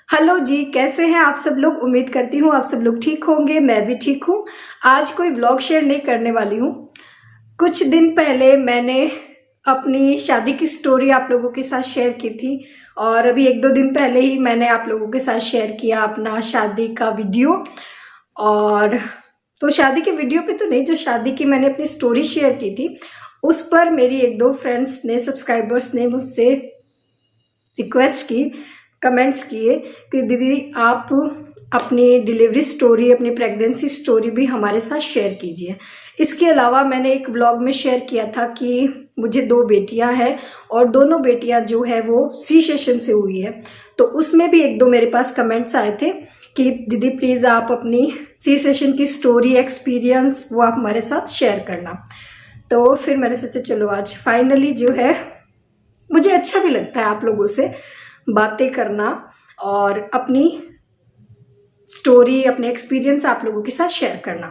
Hello जी, कैसे हैं आप सब लोग। उम्मीद करती हूँ आप सब लोग ठीक होंगे, मैं भी ठीक हूँ। आज कोई व्लॉग शेयर नहीं करने वाली हूँ। कुछ दिन पहले मैंने अपनी शादी की स्टोरी आप लोगों के साथ शेयर की थी और अभी एक दो दिन पहले ही मैंने आप लोगों के साथ शेयर किया अपना शादी का वीडियो। और तो शादी के वीडियो पे तो नहीं, जो शादी की मैंने अपनी स्टोरी शेयर की थी उस पर मेरी एक दो फ्रेंड्स ने, सब्सक्राइबर्स ने मुझसे रिक्वेस्ट की, कमेंट्स किए कि दीदी आप अपनी डिलीवरी स्टोरी, अपनी प्रेगनेंसी स्टोरी भी हमारे साथ शेयर कीजिए। इसके अलावा मैंने एक व्लॉग में शेयर किया था कि मुझे दो बेटियां हैं और दोनों बेटियां जो है वो सी सेक्शन से हुई है। तो उसमें भी एक दो मेरे पास कमेंट्स आए थे कि दीदी प्लीज़ आप अपनी सी सेक्शन की स्टोरी, एक्सपीरियंस वो आप हमारे साथ शेयर करना। तो फिर मैंने सोचा चलो आज फाइनली जो है, मुझे अच्छा भी लगता है आप लोगों से बातें करना और अपनी स्टोरी, अपने एक्सपीरियंस आप लोगों के साथ शेयर करना।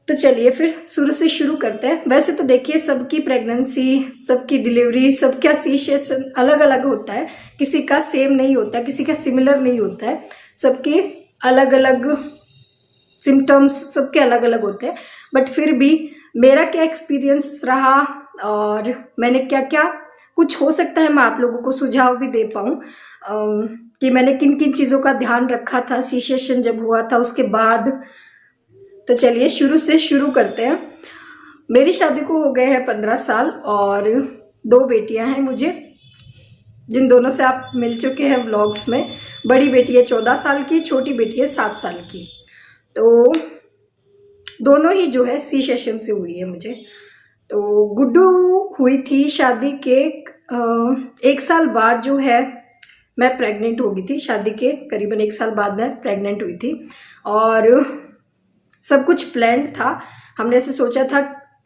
तो चलिए फिर शुरू से शुरू करते हैं। वैसे तो देखिए सबकी प्रेगनेंसी, सबकी डिलीवरी, सबका सी सेक्शन अलग अलग होता है, किसी का सेम नहीं होता, किसी का सिमिलर नहीं होता है, सबके अलग अलग सिम्टम्स, सबके अलग अलग होते हैं। बट फिर भी मेरा क्या एक्सपीरियंस रहा और मैंने क्या क्या, कुछ हो सकता है मैं आप लोगों को सुझाव भी दे पाऊँ कि मैंने किन किन चीज़ों का ध्यान रखा था सी सेक्शन जब हुआ था उसके बाद। तो चलिए शुरू से शुरू करते हैं। मेरी शादी को हो गए हैं 15 साल और दो बेटियां हैं मुझे, जिन दोनों से आप मिल चुके हैं व्लॉग्स में। बड़ी बेटी है 14 साल की, छोटी बेटी है 7 साल की। तो दोनों ही जो है सी सेक्शन से हुई है मुझे। तो गुड्डू हुई थी शादी के एक साल बाद जो है मैं प्रेग्नेंट हो गई थी। शादी के करीबन एक साल बाद मैं प्रेग्नेंट हुई थी और सब कुछ प्लान्ड था। हमने ऐसे सोचा था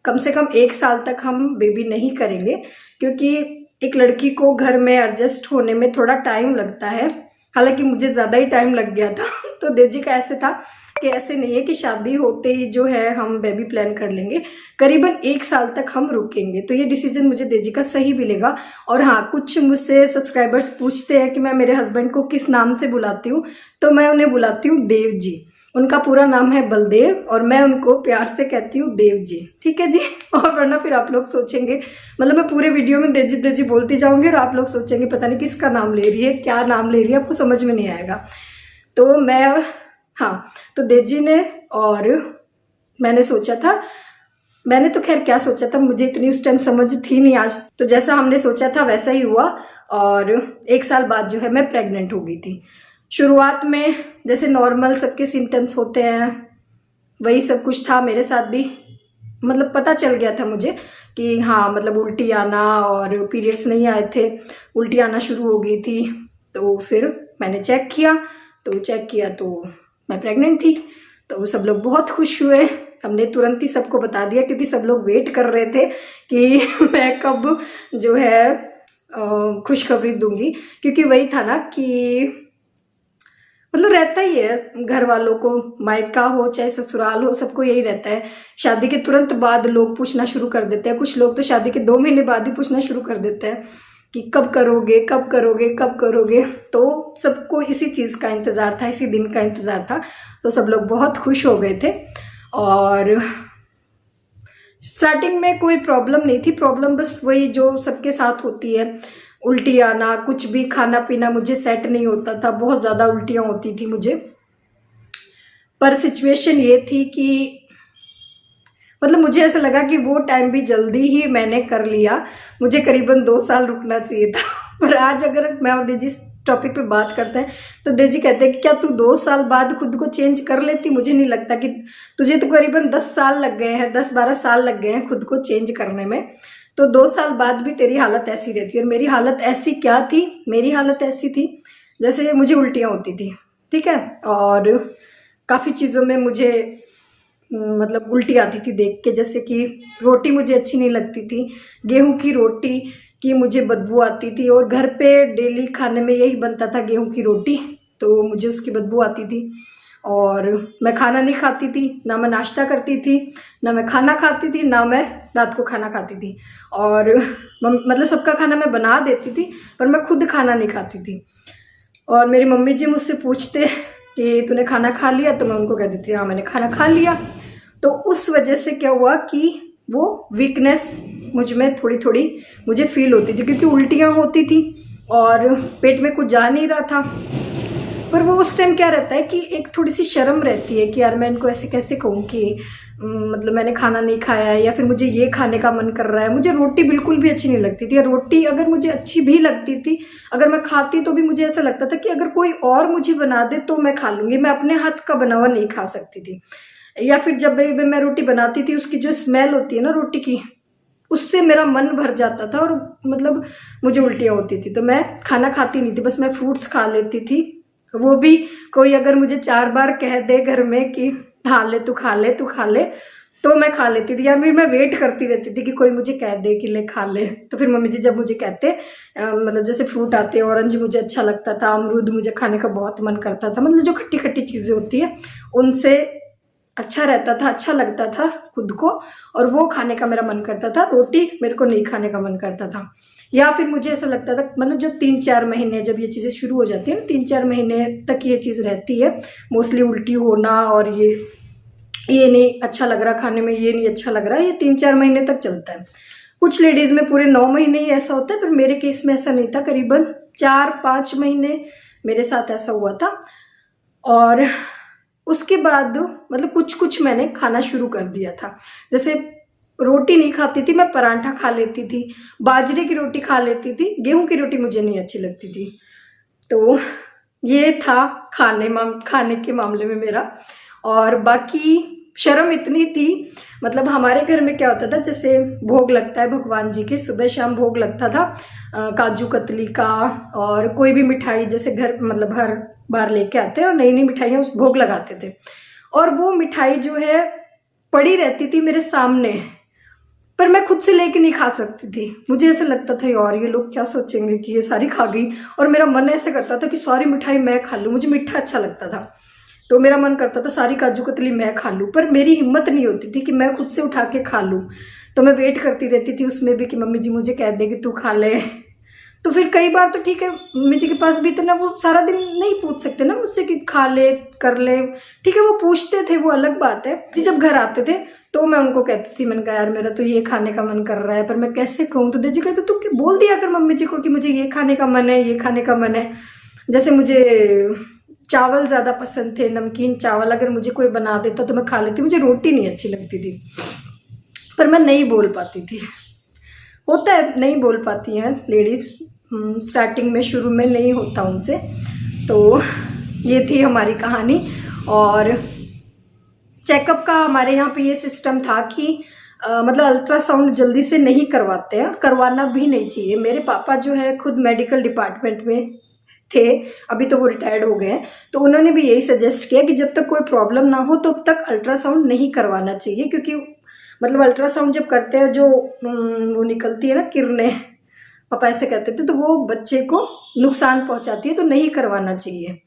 कम से कम एक साल तक हम बेबी नहीं करेंगे, क्योंकि एक लड़की को घर में एडजस्ट होने में थोड़ा टाइम लगता है। हालांकि मुझे ज़्यादा ही टाइम लग गया था। तो देजी का ऐसे था कि ऐसे नहीं है कि शादी होते ही जो है हम बेबी प्लान कर लेंगे, करीबन एक साल तक हम रुकेंगे। तो ये डिसीजन मुझे देजी का सही भी लगा। और हाँ, कुछ मुझसे सब्सक्राइबर्स पूछते हैं कि मैं मेरे हस्बैंड को किस नाम से बुलाती हूँ, तो मैं उन्हें बुलाती हूँ देव जी। उनका पूरा नाम है बलदेव और मैं उनको प्यार से कहती हूँ देव जी। ठीक है जी। और वरना फिर आप लोग सोचेंगे, मतलब मैं पूरे वीडियो में देजी देजी बोलती जाऊंगी और आप लोग सोचेंगे पता नहीं किसका नाम ले रही है, क्या नाम ले रही है, आपको समझ में नहीं आएगा। तो मैं, हाँ, तो देजी ने और मैंने सोचा था, मैंने तो खैर क्या सोचा था, मुझे इतनी उस टाइम समझ थी नहीं। आज तो जैसा हमने सोचा था वैसा ही हुआ और एक साल बाद जो है मैं प्रेग्नेंट हो गई थी। शुरुआत में जैसे नॉर्मल सबके सिम्टम्स होते हैं वही सब कुछ था मेरे साथ भी। मतलब पता चल गया था मुझे कि हाँ, मतलब उल्टी आना और पीरियड्स नहीं आए थे, उल्टी आना शुरू हो गई थी। तो फिर मैंने चेक किया, तो मैं प्रेग्नेंट थी। तो सब लोग बहुत खुश हुए। हमने तुरंत ही सबको बता दिया, क्योंकि सब लोग वेट कर रहे थे कि मैं कब जो है खुशखबरी दूंगी। क्योंकि वही था ना कि मतलब रहता ही है घर वालों को, मायका हो चाहे ससुराल हो, सबको यही रहता है। शादी के तुरंत बाद लोग पूछना शुरू कर देते हैं। कुछ लोग तो शादी के 2 महीने बाद ही पूछना शुरू कर देते हैं कि कब करोगे, कब करोगे, कब करोगे। तो सबको इसी चीज़ का इंतज़ार था, इसी दिन का इंतज़ार था। तो सब लोग बहुत खुश हो गए थे और स्टार्टिंग में कोई प्रॉब्लम नहीं थी। प्रॉब्लम बस वही जो सबके साथ होती है, उल्टी आना, कुछ भी खाना पीना मुझे सेट नहीं होता था, बहुत ज़्यादा उल्टियाँ होती थी मुझे। पर सिचुएशन ये थी कि मतलब मुझे ऐसा लगा कि वो टाइम भी जल्दी ही मैंने कर लिया, मुझे करीबन 2 साल रुकना चाहिए था। पर आज अगर मैं और देजी इस टॉपिक पे बात करते हैं तो देजी कहते हैं कि क्या तू 2 साल बाद खुद को चेंज कर लेती। मुझे नहीं लगता कि तुझे तो करीबन 10 साल लग गए हैं, 10-12 साल लग गए हैं खुद को चेंज करने में। तो 2 साल बाद भी तेरी हालत ऐसी रहती है। और मेरी हालत ऐसी क्या थी, मेरी हालत ऐसी थी जैसे मुझे उल्टियाँ होती थी, ठीक है। और काफ़ी चीज़ों में मुझे मतलब उल्टी आती थी देख के, जैसे कि रोटी मुझे अच्छी नहीं लगती थी, गेहूं की रोटी की मुझे बदबू आती थी। और घर पे डेली खाने में यही बनता था, गेहूं की रोटी, तो मुझे उसकी बदबू आती थी। और मैं खाना नहीं खाती थी, ना मैं नाश्ता करती थी, ना मैं खाना खाती थी, ना मैं रात को खाना खाती थी। और मतलब सबका खाना मैं बना देती थी पर मैं खुद खाना नहीं खाती थी। और मेरी मम्मी जी मुझसे पूछते कि तूने खाना खा लिया, तो मैं उनको कह देती हाँ मैंने खाना खा लिया। तो उस वजह से क्या हुआ कि वो वीकनेस मुझ में थोड़ी थोड़ी मुझे फील होती थी, क्योंकि उल्टियाँ होती थी और पेट में कुछ जा नहीं रहा था। पर वो उस टाइम क्या रहता है कि एक थोड़ी सी शर्म रहती है कि यार मैं इनको ऐसे कैसे कहूँ कि मतलब मैंने खाना नहीं खाया है, या फिर मुझे ये खाने का मन कर रहा है। मुझे रोटी बिल्कुल भी अच्छी नहीं लगती थी, या रोटी अगर मुझे अच्छी भी लगती थी, अगर मैं खाती तो भी मुझे ऐसा लगता था कि अगर कोई और मुझे बना दे तो मैं खा लूँगी, मैं अपने हाथ का बना हुआ नहीं खा सकती थी। या फिर जब भी मैं रोटी बनाती थी उसकी जो स्मेल होती है ना रोटी की, उससे मेरा मन भर जाता था और मतलब मुझे उल्टियाँ होती थी। तो मैं खाना खाती नहीं थी, बस मैं फ्रूट्स खा लेती थी। वो भी कोई अगर मुझे 4 बार कह दे घर में कि खा ले तू खा ले तू खा ले, तो मैं खा लेती थी। या फिर मैं वेट करती रहती थी कि कोई मुझे कह दे कि ले खा ले। तो फिर मम्मी जी जब मुझे कहते मतलब जैसे फ्रूट आते, ऑरेंज मुझे अच्छा लगता था, अमरूद मुझे खाने का बहुत मन करता था, मतलब जो खट्टी खट्टी चीज़ें होती है उनसे अच्छा रहता था, अच्छा लगता था खुद को, और वो खाने का मेरा मन करता था। रोटी मेरे को नहीं खाने का मन करता था। या फिर मुझे ऐसा लगता था, मतलब जब 3-4 महीने जब ये चीज़ें शुरू हो जाती है ना, 3-4 महीने तक ये चीज़ रहती है, मोस्टली उल्टी होना और ये नहीं अच्छा लग रहा खाने में, ये नहीं अच्छा लग रहा, ये 3-4 महीने तक चलता है। कुछ लेडीज़ में पूरे 9 महीने ही ऐसा होता है, पर मेरे केस में ऐसा नहीं था। करीबन 4-5 महीने मेरे साथ ऐसा हुआ था। और उसके बाद मतलब कुछ कुछ मैंने खाना शुरू कर दिया था। जैसे रोटी नहीं खाती थी मैं, पराठा खा लेती थी, बाजरे की रोटी खा लेती थी, गेहूं की रोटी मुझे नहीं अच्छी लगती थी। तो ये था खाने के मामले में मेरा। और बाकी शर्म इतनी थी, मतलब हमारे घर में क्या होता था, जैसे भोग लगता है भगवान जी के, सुबह शाम भोग लगता था काजू कतली का, और कोई भी मिठाई जैसे घर मतलब हर बार लेके आते हैं और नई नई मिठाइयाँ उस भोग लगाते थे। और वो मिठाई जो है पड़ी रहती थी मेरे सामने, पर मैं खुद से लेके नहीं खा सकती थी। मुझे ऐसा लगता था यार ये लोग क्या सोचेंगे कि ये सारी खा गई, और मेरा मन ऐसे करता था कि सारी मिठाई मैं खा लूँ। मुझे मीठा अच्छा लगता था, तो मेरा मन करता था सारी काजू कतली मैं खा लूँ, पर मेरी हिम्मत नहीं होती थी कि मैं खुद से उठा के खा लूँ। तो मैं वेट करती रहती थी उसमें भी कि मम्मी जी मुझे कह दे कि तू खा ले। तो फिर कई बार तो ठीक है, मम्मी जी के पास भी इतना वो सारा दिन नहीं पूछ सकते ना मुझसे कि खा ले कर ले, ठीक है वो पूछते थे, वो अलग बात है। कि जब घर आते थे तो मैं उनको कहती थी, मैंने कहा यार मेरा तो ये खाने का मन कर रहा है, पर मैं कैसे कहूँ। तो जी कहते तू बोल दिया कर मम्मी जी को कि मुझे ये खाने का मन है, ये खाने का मन है। जैसे मुझे चावल ज़्यादा पसंद थे, नमकीन चावल अगर मुझे कोई बना देता तो मैं खा लेती, मुझे रोटी नहीं अच्छी लगती थी, पर मैं नहीं बोल पाती थी। होता है नहीं बोल पाती हैं लेडीज़, स्टार्टिंग में शुरू में नहीं होता उनसे। तो ये थी हमारी कहानी। और चेकअप का हमारे यहाँ पे ये सिस्टम था कि मतलब अल्ट्रासाउंड जल्दी से नहीं करवाते हैं, करवाना भी नहीं चाहिए। मेरे पापा जो है खुद मेडिकल डिपार्टमेंट में थे, अभी तो वो रिटायर्ड हो गए हैं, तो उन्होंने भी यही सजेस्ट किया कि जब तक कोई प्रॉब्लम ना हो तब तक अल्ट्रासाउंड नहीं करवाना चाहिए, क्योंकि मतलब अल्ट्रासाउंड जब करते हैं जो वो निकलती है ना किरणें, पापा ऐसे कहते थे, तो वो बच्चे को नुकसान पहुंचाती है, तो नहीं करवाना चाहिए।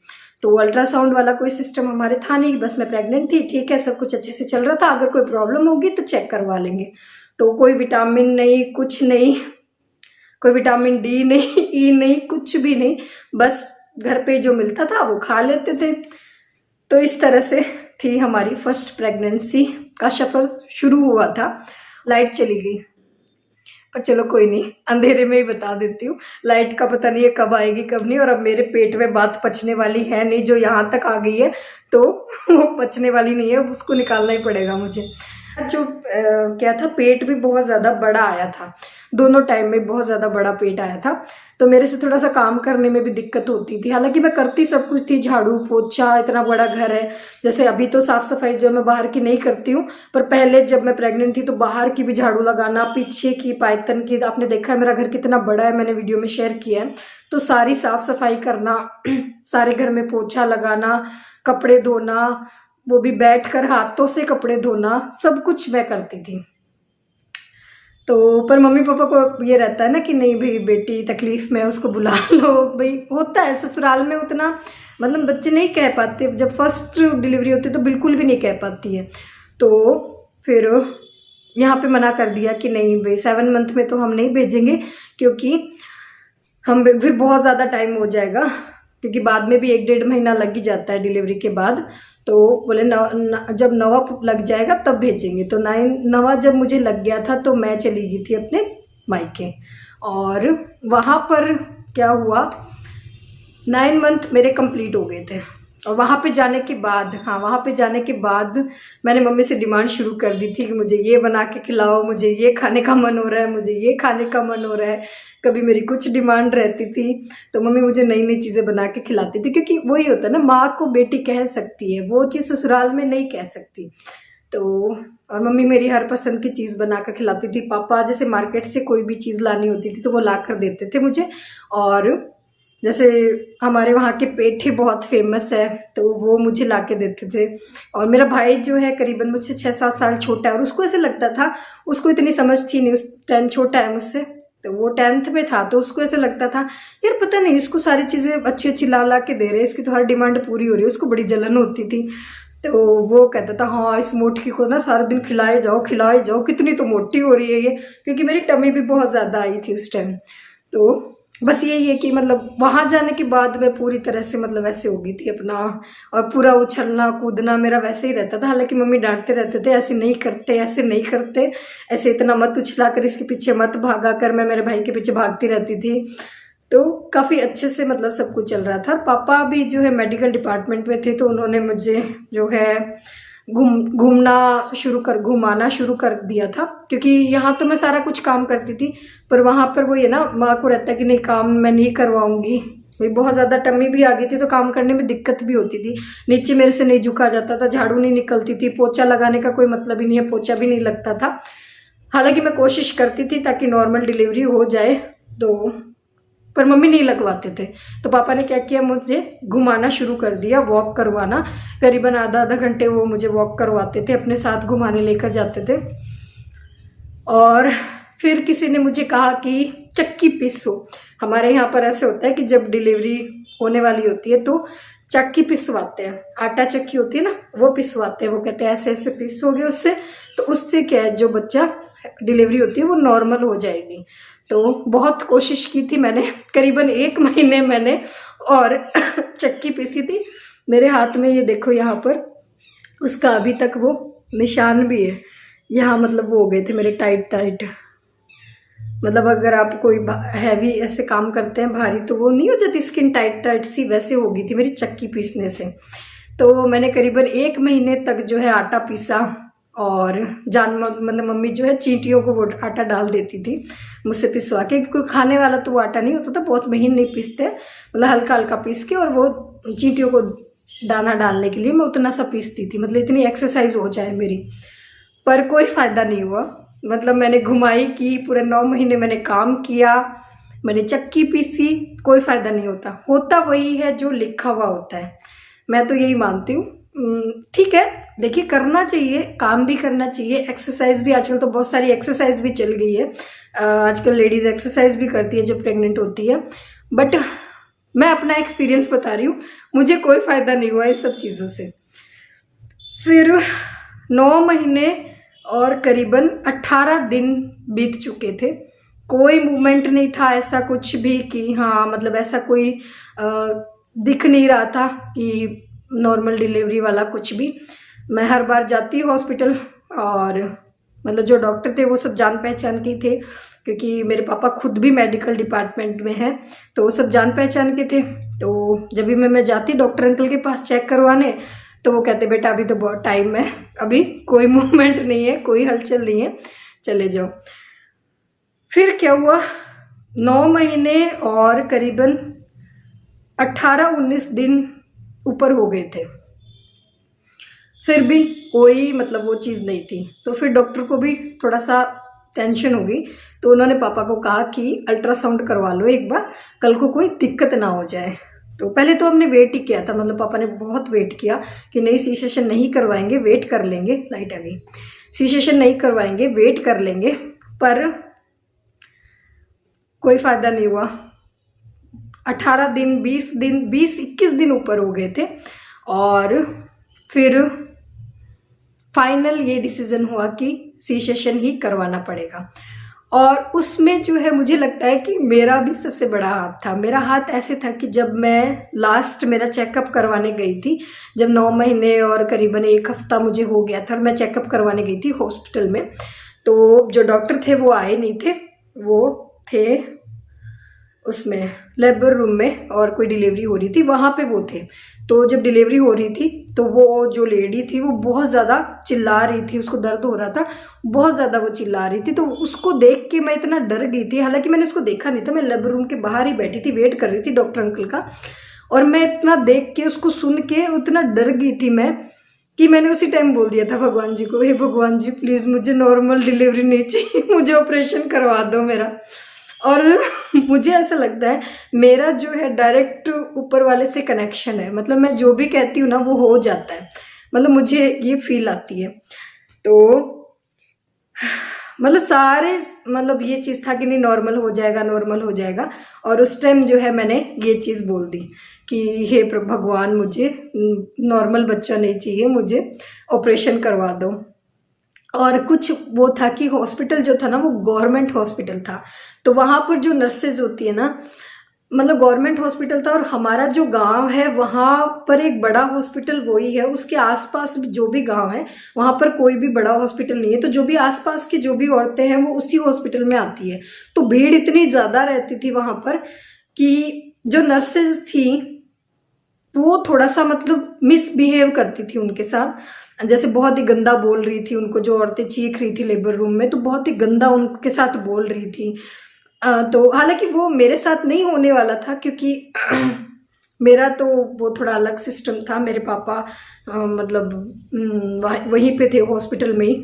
तो अल्ट्रासाउंड वाला कोई सिस्टम हमारे था नहीं, बस मैं प्रेग्नेंट थी, ठीक है सब कुछ अच्छे से चल रहा था, अगर कोई प्रॉब्लम होगी तो चेक करवा लेंगे। तो कोई विटामिन नहीं, कुछ नहीं, कोई विटामिन डी नहीं, ई नहीं, कुछ भी नहीं, बस घर पे जो मिलता था वो खा लेते थे। तो इस तरह से थी हमारी फर्स्ट प्रेगनेंसी का सफर शुरू हुआ था। लाइट चली गई, पर चलो कोई नहीं, अंधेरे में ही बता देती हूँ। लाइट का पता नहीं है कब आएगी कब नहीं, और अब मेरे पेट में बात पचने वाली है नहीं, जो यहाँ तक आ गई है तो वो पचने वाली नहीं है, उसको निकालना ही पड़ेगा मुझे। जो क्या था, पेट भी बहुत ज़्यादा बड़ा आया था, दोनों टाइम में बहुत ज़्यादा बड़ा पेट आया था, तो मेरे से थोड़ा सा काम करने में भी दिक्कत होती थी। हालांकि मैं करती सब कुछ थी, झाड़ू पोछा, इतना बड़ा घर है, जैसे अभी तो साफ़ सफाई जो मैं बाहर की नहीं करती हूँ, पर पहले जब मैं प्रेग्नेंट थी तो बाहर की भी झाड़ू लगाना, पीछे की पायतन की, आपने देखा है मेरा घर कितना बड़ा है, मैंने वीडियो में शेयर किया है, तो सारी साफ़ सफाई करना, सारे घर में पोछा लगाना, कपड़े धोना, वो भी बैठकर हाथों से कपड़े धोना, सब कुछ मैं करती थी। तो पर मम्मी पापा को ये रहता है ना कि नहीं भाई बेटी तकलीफ में उसको बुला लो, भाई होता है ससुराल में उतना, मतलब बच्चे नहीं कह पाते, जब फर्स्ट डिलीवरी होती है तो बिल्कुल भी नहीं कह पाती है। तो फिर यहाँ पे मना कर दिया कि नहीं भाई 7 मंथ में तो हम नहीं भेजेंगे, क्योंकि हम फिर बहुत ज़्यादा टाइम हो जाएगा, क्योंकि बाद में भी 1-1.5 महीना लग ही जाता है डिलीवरी के बाद। तो बोले जब 9वां लग जाएगा तब भेजेंगे। तो 9वां जब मुझे लग गया था तो मैं चली गई थी अपने मायके। और वहाँ पर क्या हुआ, 9 मंथ मेरे कंप्लीट हो गए थे। और वहाँ पे जाने के बाद, हाँ, वहाँ पे जाने के बाद मैंने मम्मी से डिमांड शुरू कर दी थी कि मुझे ये बना के खिलाओ, मुझे ये खाने का मन हो रहा है, मुझे ये खाने का मन हो रहा है। कभी मेरी कुछ डिमांड रहती थी तो मम्मी मुझे नई नई चीज़ें बना के खिलाती थी, क्योंकि वही होता है ना, माँ को बेटी कह सकती है, वो चीज़ ससुराल में नहीं कह सकती। तो और मम्मी मेरी हर पसंद की चीज़ बना कर खिलाती थी। पापा जैसे मार्केट से कोई भी चीज़ लानी होती थी तो वो ला कर देते थे मुझे। और जैसे हमारे वहाँ के पेठे बहुत फेमस है तो वो मुझे ला के देते थे। और मेरा भाई जो है करीबन मुझसे 6-7 साल छोटा है, और उसको ऐसे लगता था, उसको इतनी समझ थी नहीं, उस टाइम छोटा है मुझसे, तो वो 10th में था, तो उसको ऐसे लगता था यार पता नहीं इसको सारी चीज़ें अच्छी अच्छी ला ला के दे रहे हैं, इसकी तो हर डिमांड पूरी हो रही है। उसको बड़ी जलन होती थी। तो वो कहता था हाँ इस मोटकी को ना सारा दिन खिलाए जाओ, कितनी तो मोटी हो रही है ये, क्योंकि मेरी टमी भी बहुत ज़्यादा आई थी उस टाइम। तो बस यही है कि मतलब वहाँ जाने के बाद मैं पूरी तरह से मतलब ऐसे हो गई थी अपना, और पूरा उछलना कूदना मेरा वैसे ही रहता था। हालांकि मम्मी डांटते रहते थे ऐसे नहीं करते, ऐसे नहीं करते, ऐसे इतना मत उछला कर, इसके पीछे मत भागा कर। मैं मेरे भाई के पीछे भागती रहती थी। तो काफ़ी अच्छे से मतलब सब कुछ चल रहा था। पापा भी जो है मेडिकल डिपार्टमेंट में थे, तो उन्होंने मुझे जो है घुमाना शुरू कर दिया था, क्योंकि यहाँ तो मैं सारा कुछ काम करती थी, पर वहाँ पर वो ये ना माँ को रहता है कि नहीं काम मैं नहीं करवाऊँगी। भाई बहुत ज़्यादा टम्मी भी आ गई थी तो काम करने में दिक्कत भी होती थी। नीचे मेरे से नहीं झुका जाता था, झाड़ू नहीं निकलती थी, पोछा लगाने का कोई मतलब ही नहीं है, पोछा भी नहीं लगता था। हालांकि मैं कोशिश करती थी ताकि नॉर्मल डिलीवरी हो जाए, तो पर मम्मी नहीं लगवाते थे। तो पापा ने क्या किया, मुझे घुमाना शुरू कर दिया, वॉक करवाना। करीबन आधा घंटे वो मुझे वॉक करवाते थे, अपने साथ घुमाने लेकर जाते थे। और फिर किसी ने मुझे कहा कि चक्की पीसो। हमारे यहाँ पर ऐसे होता है कि जब डिलीवरी होने वाली होती है तो चक्की पिसवाते हैं, आटा चक्की होती है ना वो पिसवाते हैं। वो कहते हैं ऐसे ऐसे पीसोगे उससे, तो उससे क्या है जो बच्चा डिलीवरी होती है वो नॉर्मल हो जाएगी। तो बहुत कोशिश की थी मैंने, करीबन 1 महीने मैंने और चक्की पीसी थी। मेरे हाथ में ये देखो यहाँ पर उसका अभी तक वो निशान भी है। यहाँ मतलब वो हो गए थे मेरे टाइट, मतलब अगर आप कोई हैवी ऐसे काम करते हैं भारी तो वो नहीं हो जाती स्किन टाइट सी, वैसे हो गई थी मेरी चक्की पीसने से। तो मैंने करीबन 1 महीने तक जो है आटा पीसा। और मतलब मम्मी जो है चींटियों को वो आटा डाल देती थी मुझसे पिसवा के, क्योंकि खाने वाला तो वो आटा नहीं होता था, बहुत महीन नहीं पीसते, मतलब हल्का हल्का पीस के, और वो चींटियों को दाना डालने के लिए मैं उतना सा पीसती थी, मतलब इतनी एक्सरसाइज हो जाए मेरी। पर कोई फ़ायदा नहीं हुआ, मतलब मैंने घुमाई की, पूरे 9 महीने मैंने काम किया, मैंने चक्की पीसी, कोई फ़ायदा नहीं होता वही है जो लिखा हुआ होता है। मैं तो यही मानती हूँ। ठीक है, देखिए करना चाहिए, काम भी करना चाहिए, एक्सरसाइज भी, आजकल तो बहुत सारी एक्सरसाइज भी चल गई है। आजकल लेडीज़ एक्सरसाइज भी करती है जो प्रेग्नेंट होती है। बट मैं अपना एक्सपीरियंस बता रही हूँ, मुझे कोई फ़ायदा नहीं हुआ इन सब चीज़ों से। फिर 9 महीने और करीबन 18 दिन बीत चुके थे, कोई मूवमेंट नहीं था ऐसा कुछ भी कि हाँ मतलब ऐसा कोई दिख नहीं रहा था कि नॉर्मल डिलीवरी वाला कुछ भी। मैं हर बार जाती हॉस्पिटल, और मतलब जो डॉक्टर थे वो सब जान पहचान के थे, क्योंकि मेरे पापा खुद भी मेडिकल डिपार्टमेंट में हैं, तो वो सब जान पहचान के थे। तो जब भी मैं जाती डॉक्टर अंकल के पास चेक करवाने, तो वो कहते बेटा अभी तो बहुत टाइम है, अभी कोई मूवमेंट नहीं है, कोई हलचल नहीं है, चले जाओ। फिर क्या हुआ, 9 महीने और करीबन 18-19 दिन ऊपर हो गए थे, फिर भी कोई मतलब वो चीज़ नहीं थी। तो फिर डॉक्टर को भी थोड़ा सा टेंशन हो गई, तो उन्होंने पापा को कहा कि अल्ट्रासाउंड करवा लो एक बार, कल को कोई दिक्कत ना हो जाए। तो पहले तो हमने वेट ही किया था, मतलब पापा ने बहुत वेट किया कि नहीं सी सेशन नहीं करवाएंगे, वेट कर लेंगे, लाइट आ गई, सी सेशन नहीं करवाएंगे, वेट कर लेंगे, पर कोई फ़ायदा नहीं हुआ। 18 दिन 20-21 दिन ऊपर हो गए थे, और फिर फाइनल ये डिसीज़न हुआ कि सी सेशन ही करवाना पड़ेगा। और उसमें जो है मुझे लगता है कि मेरा भी सबसे बड़ा हाथ था। मेरा हाथ ऐसे था कि जब मैं लास्ट मेरा चेकअप करवाने गई थी, जब 9 महीने और करीबन 1 हफ्ता मुझे हो गया था और मैं चेकअप करवाने गई थी हॉस्पिटल में, तो जो डॉक्टर थे वो आए नहीं थे, वो थे उसमें लेबर रूम में और कोई डिलीवरी हो रही थी वहाँ पे वो थे। तो जब डिलीवरी हो रही थी तो वो जो लेडी थी वो बहुत ज़्यादा चिल्ला रही थी, उसको दर्द हो रहा था, बहुत ज़्यादा वो चिल्ला रही थी। तो उसको देख के मैं इतना डर गई थी, हालांकि मैंने उसको देखा नहीं था, मैं लेबर रूम के बाहर ही बैठी थी, वेट कर रही थी डॉक्टर अंकल का। और मैं इतना देख के उसको सुन के इतना डर गई थी मैं कि मैंने उसी टाइम बोल दिया था भगवान जी को, हे भगवान जी प्लीज़ मुझे नॉर्मल डिलीवरी नहीं चाहिए, मुझे ऑपरेशन करवा दो मेरा। और मुझे ऐसा लगता है मेरा जो है डायरेक्ट ऊपर वाले से कनेक्शन है, मतलब मैं जो भी कहती हूँ ना वो हो जाता है, मतलब मुझे ये फील आती है। तो मतलब सारे मतलब ये चीज़ था कि नहीं नॉर्मल हो जाएगा, नॉर्मल हो जाएगा। और उस टाइम जो है मैंने ये चीज़ बोल दी कि हे भगवान मुझे नॉर्मल बच्चा नहीं चाहिए, मुझे ऑपरेशन करवा दो। और कुछ वो था कि हॉस्पिटल जो था ना वो गवर्नमेंट हॉस्पिटल था, तो वहाँ पर जो नर्सेज होती है ना, मतलब गवर्नमेंट हॉस्पिटल था। और हमारा जो गांव है वहाँ पर एक बड़ा हॉस्पिटल वही है, उसके आसपास जो भी गांव है वहाँ पर कोई भी बड़ा हॉस्पिटल नहीं है। तो जो भी आसपास की जो भी औरतें हैं वो उसी हॉस्पिटल में आती है। तो भीड़ इतनी ज़्यादा रहती थी वहाँ पर कि जो नर्सेज थी वो थोड़ा सा मतलब मिसबिहेव करती थी उनके साथ, जैसे बहुत ही गंदा बोल रही थी उनको। जो औरतें चीख रही थी लेबर रूम में तो बहुत ही गंदा उनके साथ बोल रही थी। तो हालांकि वो मेरे साथ नहीं होने वाला था क्योंकि मेरा तो वो थोड़ा अलग सिस्टम था। मेरे पापा मतलब वहीं पे थे हॉस्पिटल में ही,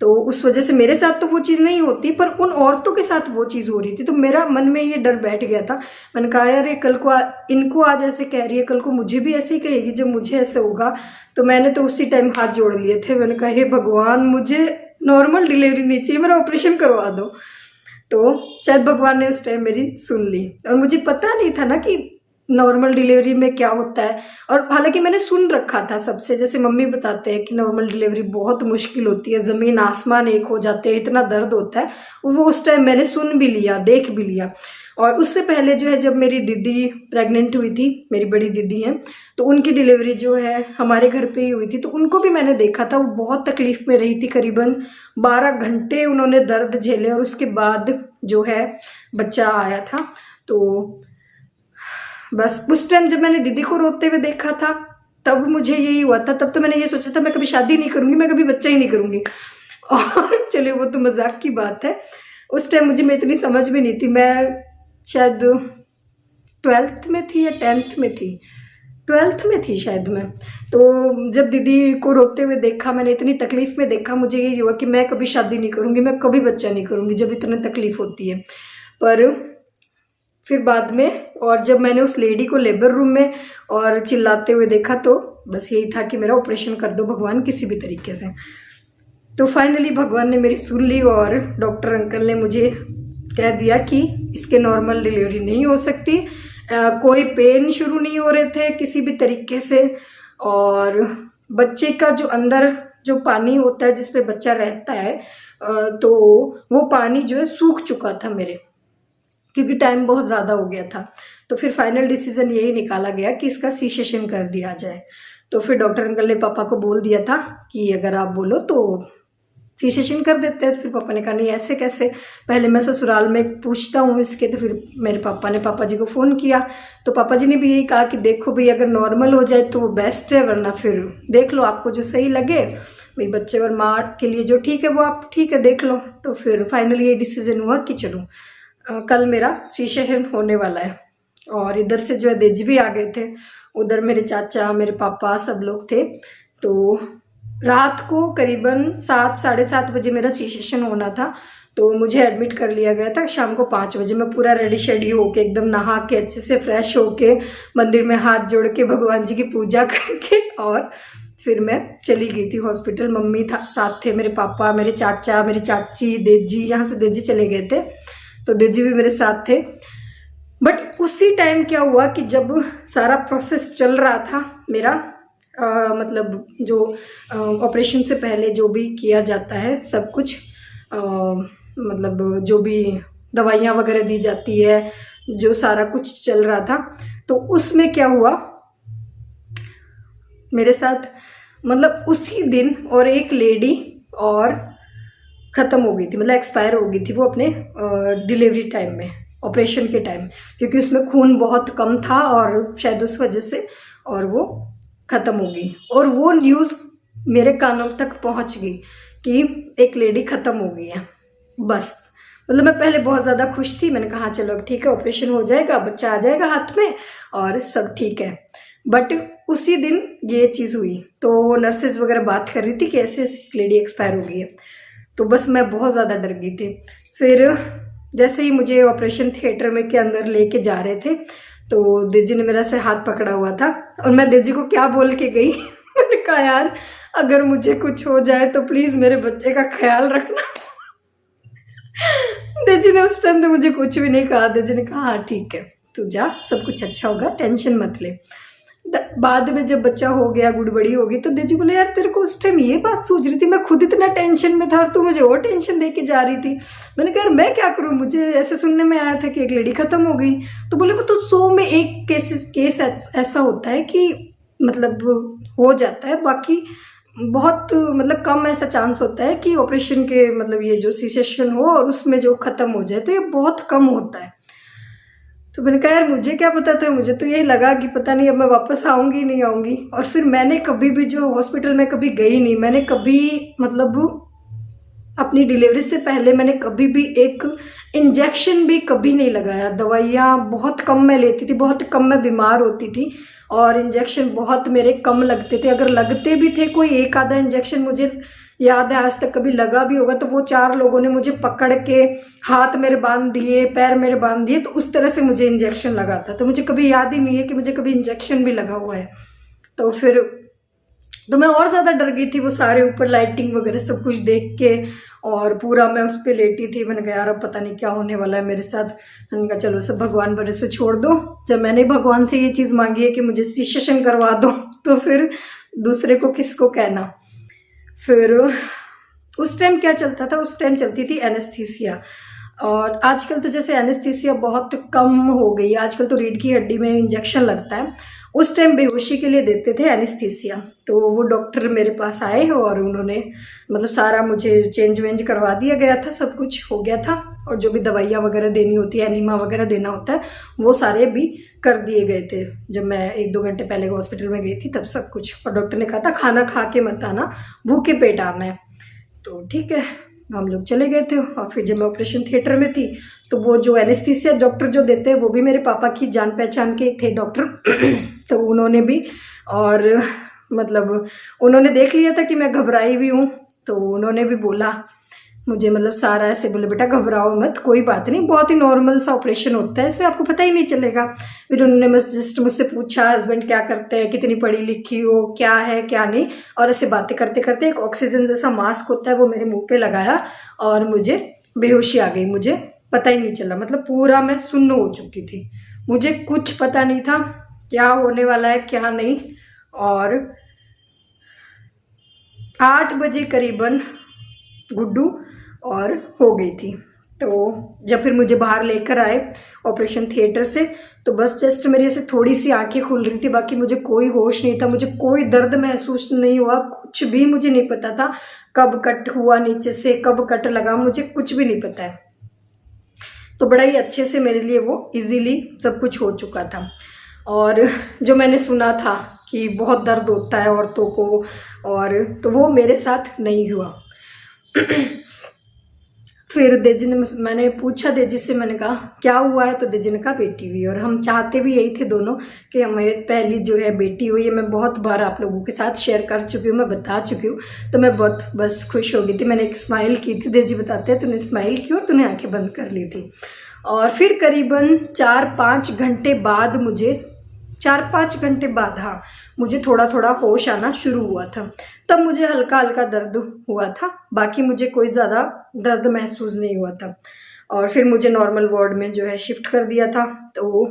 तो उस वजह से मेरे साथ तो वो चीज़ नहीं होती, पर उन औरतों के साथ वो चीज़ हो रही थी। तो मेरा मन में ये डर बैठ गया था। मैंने कहा यार ये कल को इनको आज ऐसे कह रही है, कल को मुझे भी ऐसे ही कहेगी जब मुझे ऐसे होगा। तो मैंने तो उसी टाइम हाथ जोड़ लिए थे, मैंने कहा हे भगवान मुझे नॉर्मल डिलीवरी नहीं चाहिए, मेरा ऑपरेशन करवा दो। तो शायद भगवान ने उस टाइम मेरी सुन ली। और मुझे पता नहीं था ना कि नॉर्मल डिलीवरी में क्या होता है। और हालांकि मैंने सुन रखा था सबसे, जैसे मम्मी बताते हैं कि नॉर्मल डिलीवरी बहुत मुश्किल होती है, ज़मीन आसमान एक हो जाते हैं, इतना दर्द होता है। वो उस टाइम मैंने सुन भी लिया, देख भी लिया। और उससे पहले जो है जब मेरी दीदी प्रेग्नेंट हुई थी, मेरी बड़ी दीदी हैं, तो उनकी डिलीवरी जो है हमारे घर पे ही हुई थी। तो उनको भी मैंने देखा था, वो बहुत तकलीफ में रही थी, करीबन 12 घंटे उन्होंने दर्द झेले और उसके बाद जो है बच्चा आया था। तो बस उस टाइम जब मैंने दीदी को रोते हुए देखा था तब मुझे यही हुआ था। तब तो मैंने ये सोचा था मैं कभी शादी नहीं करूँगी, मैं कभी बच्चा ही नहीं करूँगी। और चलिए वो तो मजाक की बात है, उस टाइम मुझे मैं इतनी समझ में नहीं थी। मैं शायद 12th में थी या 10th में थी, 12th में थी शायद मैं। तो जब दीदी को रोते हुए देखा, मैंने इतनी तकलीफ़ में देखा, मुझे यही हुआ कि मैं कभी शादी नहीं करूँगी, मैं कभी बच्चा नहीं करूँगी जब इतनी तकलीफ़ होती है। पर फिर बाद में और जब मैंने उस लेडी को लेबर रूम में और चिल्लाते हुए देखा तो बस यही था कि मेरा ऑपरेशन कर दो भगवान किसी भी तरीके से। तो फाइनली भगवान ने मेरी सुन ली और डॉक्टर अंकल ने मुझे कह दिया कि इसके नॉर्मल डिलीवरी नहीं हो सकती। कोई पेन शुरू नहीं हो रहे थे किसी भी तरीके से। और बच्चे का जो अंदर जो पानी होता है जिसपे बच्चा रहता है तो वो पानी जो है सूख चुका था मेरे, क्योंकि टाइम बहुत ज़्यादा हो गया था। तो फिर फाइनल डिसीजन यही निकाला गया कि इसका सी सेक्शन कर दिया जाए। तो फिर डॉक्टर अंकल ने पापा को बोल दिया था कि अगर आप बोलो तो सी सेक्शन कर देते हैं। तो फिर पापा ने कहा नहीं ऐसे कैसे, पहले मैं ससुराल में पूछता हूँ इसके। तो फिर मेरे पापा ने पापा जी को फ़ोन किया, तो पापा जी ने भी यही कहा कि देखो भाई अगर नॉर्मल हो जाए तो वो बेस्ट है, वरना फिर देख लो आपको जो सही लगे भाई, बच्चे और माँ के लिए जो ठीक है वो आप ठीक है देख लो। तो फिर फाइनली ये डिसीजन हुआ कि चलो कल मेरा सी सेक्शन होने वाला है। और इधर से जो है देजी भी आ गए थे, उधर मेरे चाचा मेरे पापा सब लोग थे। तो रात को करीबन 7 साढ़े 7 बजे मेरा सी सेक्शन होना था। तो मुझे एडमिट कर लिया गया था शाम को 5 बजे। मैं पूरा रेडी शेडी होके एकदम नहा के अच्छे से फ्रेश होके मंदिर में हाथ जोड़ के भगवान जी की पूजा करके और फिर मैं चली गई थी हॉस्पिटल। मम्मी था साथ थे, मेरे पापा मेरे चाचा मेरी चाची देजी, यहाँ से देजी चले गए थे तो देजी भी मेरे साथ थे। बट उसी टाइम क्या हुआ कि जब सारा प्रोसेस चल रहा था मेरा मतलब जो ऑपरेशन से पहले जो भी किया जाता है सब कुछ, मतलब जो भी दवाइयाँ वगैरह दी जाती है, जो सारा कुछ चल रहा था, तो उसमें क्या हुआ मेरे साथ, मतलब उसी दिन और एक लेडी और ख़त्म हो गई थी, मतलब एक्सपायर हो गई थी वो अपने डिलीवरी टाइम में, ऑपरेशन के टाइम, क्योंकि उसमें खून बहुत कम था और शायद उस वजह से, और वो ख़त्म हो गई। और वो न्यूज़ मेरे कानों तक पहुंच गई कि एक लेडी ख़त्म हो गई है। बस मतलब मैं पहले बहुत ज़्यादा खुश थी, मैंने कहा हाँ चलो अब ठीक है, ऑपरेशन हो जाएगा, बच्चा आ जाएगा हाथ में और सब ठीक है। बट उसी दिन ये चीज़ हुई, तो वो नर्सेज वगैरह बात कर रही थी कि ऐसे ऐसे एक लेडी एक्सपायर हो गई है। तो बस मैं बहुत ज़्यादा डर गई थी। फिर जैसे ही मुझे ऑपरेशन थिएटर में के अंदर लेके जा रहे थे, तो देजी ने मेरा से हाथ पकड़ा हुआ था और मैं देजी को क्या बोल के गई मैंने कहा यार अगर मुझे कुछ हो जाए तो प्लीज़ मेरे बच्चे का ख्याल रखना। देजी ने उस टाइम तो मुझे कुछ भी नहीं कहा। देजी ने कहा हाँ ठीक है, तू जा, सब कुछ अच्छा होगा, टेंशन मत ले। बाद में जब बच्चा हो गया, गुड़बड़ी हो गई, तो देजी बोले यार तेरे को उस टाइम ये बात सोच रही थी, मैं खुद इतना टेंशन में था और तू मुझे और टेंशन दे के जा रही थी। मैंने कहा यार मैं क्या करूँ, मुझे ऐसे सुनने में आया था कि एक लेडी खत्म हो गई। तो बोले वो तो 100 में एक केस ऐसा होता है कि मतलब हो जाता है, बाकी बहुत मतलब कम ऐसा चांस होता है कि ऑपरेशन के मतलब ये जो सी सेक्शन हो और उसमें जो ख़त्म हो जाए, तो ये बहुत कम होता है। तो मैंने कहा यार मुझे क्या पता था, मुझे तो यही लगा कि पता नहीं अब मैं वापस आऊँगी नहीं आऊँगी। और फिर मैंने कभी भी जो हॉस्पिटल में कभी गई नहीं, मैंने कभी मतलब अपनी डिलीवरी से पहले मैंने कभी भी एक इंजेक्शन भी कभी नहीं लगाया। दवाइयाँ बहुत कम मैं लेती थी, बहुत कम मैं बीमार होती थी और इंजेक्शन बहुत मेरे कम लगते थे। अगर लगते भी थे कोई एक आधा इंजेक्शन, मुझे याद है आज तक कभी लगा भी होगा तो वो 4 लोगों ने मुझे पकड़ के हाथ मेरे बांध दिए, पैर मेरे बांध दिए, तो उस तरह से मुझे इंजेक्शन लगा था। तो मुझे कभी याद ही नहीं है कि मुझे कभी इंजेक्शन भी लगा हुआ है। तो फिर तो मैं और ज़्यादा डर गई थी, वो सारे ऊपर लाइटिंग वगैरह सब कुछ देख के, और पूरा मैं उस पर लेटी थी। मैंने कहा यार अब पता नहीं क्या होने वाला है मेरे साथ। मैंने कहा चलो सब भगवान भरोसे छोड़ दो। जब मैंने भगवान से ये चीज़ मांगी है कि मुझे सी सेक्शन करवा दो, तो फिर दूसरे को किसको कहना। फिर उस टाइम क्या चलता था, उस टाइम चलती थी एनेस्थीसिया। और आजकल तो जैसे एनेस्थीसिया बहुत कम हो गई, आजकल तो रीढ़ की हड्डी में इंजेक्शन लगता है। उस टाइम बेहोशी के लिए देते थे एनेस्थीसिया। तो वो डॉक्टर मेरे पास आए और उन्होंने मतलब सारा मुझे चेंज वेंज करवा दिया गया था, सब कुछ हो गया था। और जो भी दवाइयाँ वगैरह देनी होती है, एनीमा वगैरह देना होता है, वो सारे भी कर दिए गए थे। जब मैं 1-2 घंटे पहले हॉस्पिटल में गई थी तब सब कुछ। और डॉक्टर ने कहा था खाना खा के मत आना, भूखे पेट आना है। तो ठीक है, हम लोग चले गए थे। और फिर जब मैं ऑपरेशन थिएटर में थी, तो वो जो एनेस्थीसिया डॉक्टर जो देते हैं वो भी मेरे पापा की जान पहचान के थे डॉक्टर। तो उन्होंने भी, और मतलब उन्होंने देख लिया था कि मैं घबराई हुई हूँ, तो उन्होंने भी बोला मुझे, मतलब सारा ऐसे बोले बेटा घबराओ मत, कोई बात नहीं, बहुत ही नॉर्मल सा ऑपरेशन होता है, इसमें आपको पता ही नहीं चलेगा। फिर उन्होंने बस जस्ट मुझसे पूछा हस्बैंड क्या करते हैं, कितनी पढ़ी लिखी हो, क्या है क्या नहीं, और ऐसे बातें करते करते एक ऑक्सीजन जैसा मास्क होता है वो मेरे मुंह पे लगाया और मुझे बेहोशी आ गई। मुझे पता ही नहीं चला, मतलब पूरा मैं सुन्न हो चुकी थी, मुझे कुछ पता नहीं था क्या होने वाला है क्या नहीं। और 8 बजे करीबन गुड्डू और हो गई थी। तो जब फिर मुझे बाहर लेकर आए ऑपरेशन थिएटर से, तो बस जस्ट मेरी ऐसे थोड़ी सी आंखें खुल रही थी, बाकी मुझे कोई होश नहीं था, मुझे कोई दर्द महसूस नहीं हुआ, कुछ भी मुझे नहीं पता था कब कट हुआ नीचे से, कब कट लगा, मुझे कुछ भी नहीं पता है। तो बड़ा ही अच्छे से मेरे लिए वो इजीली सब कुछ हो चुका था। और जो मैंने सुना था कि बहुत दर्द होता है औरतों को, और तो वो मेरे साथ नहीं हुआ। फिर देजी ने, मैंने पूछा देजी से, मैंने कहा क्या हुआ है, तो देजी ने कहा बेटी हुई। और हम चाहते भी यही थे दोनों कि हमें पहली जो है बेटी हुई है। मैं बहुत बार आप लोगों के साथ शेयर कर चुकी हूँ, मैं बता चुकी हूँ, तो मैं बहुत बस खुश हो गई थी। मैंने एक स्माइल की थी, देजी बताते हैं तूने स्माइल की और तूने आंखें बंद कर ली थी। और फिर करीबन 4-5 घंटे बाद मुझे 4-5 घंटे बाद, हाँ, मुझे थोड़ा थोड़ा होश आना शुरू हुआ था। तब मुझे हल्का हल्का दर्द हुआ था, बाकी मुझे कोई ज़्यादा दर्द महसूस नहीं हुआ था। और फिर मुझे नॉर्मल वार्ड में जो है शिफ्ट कर दिया था। तो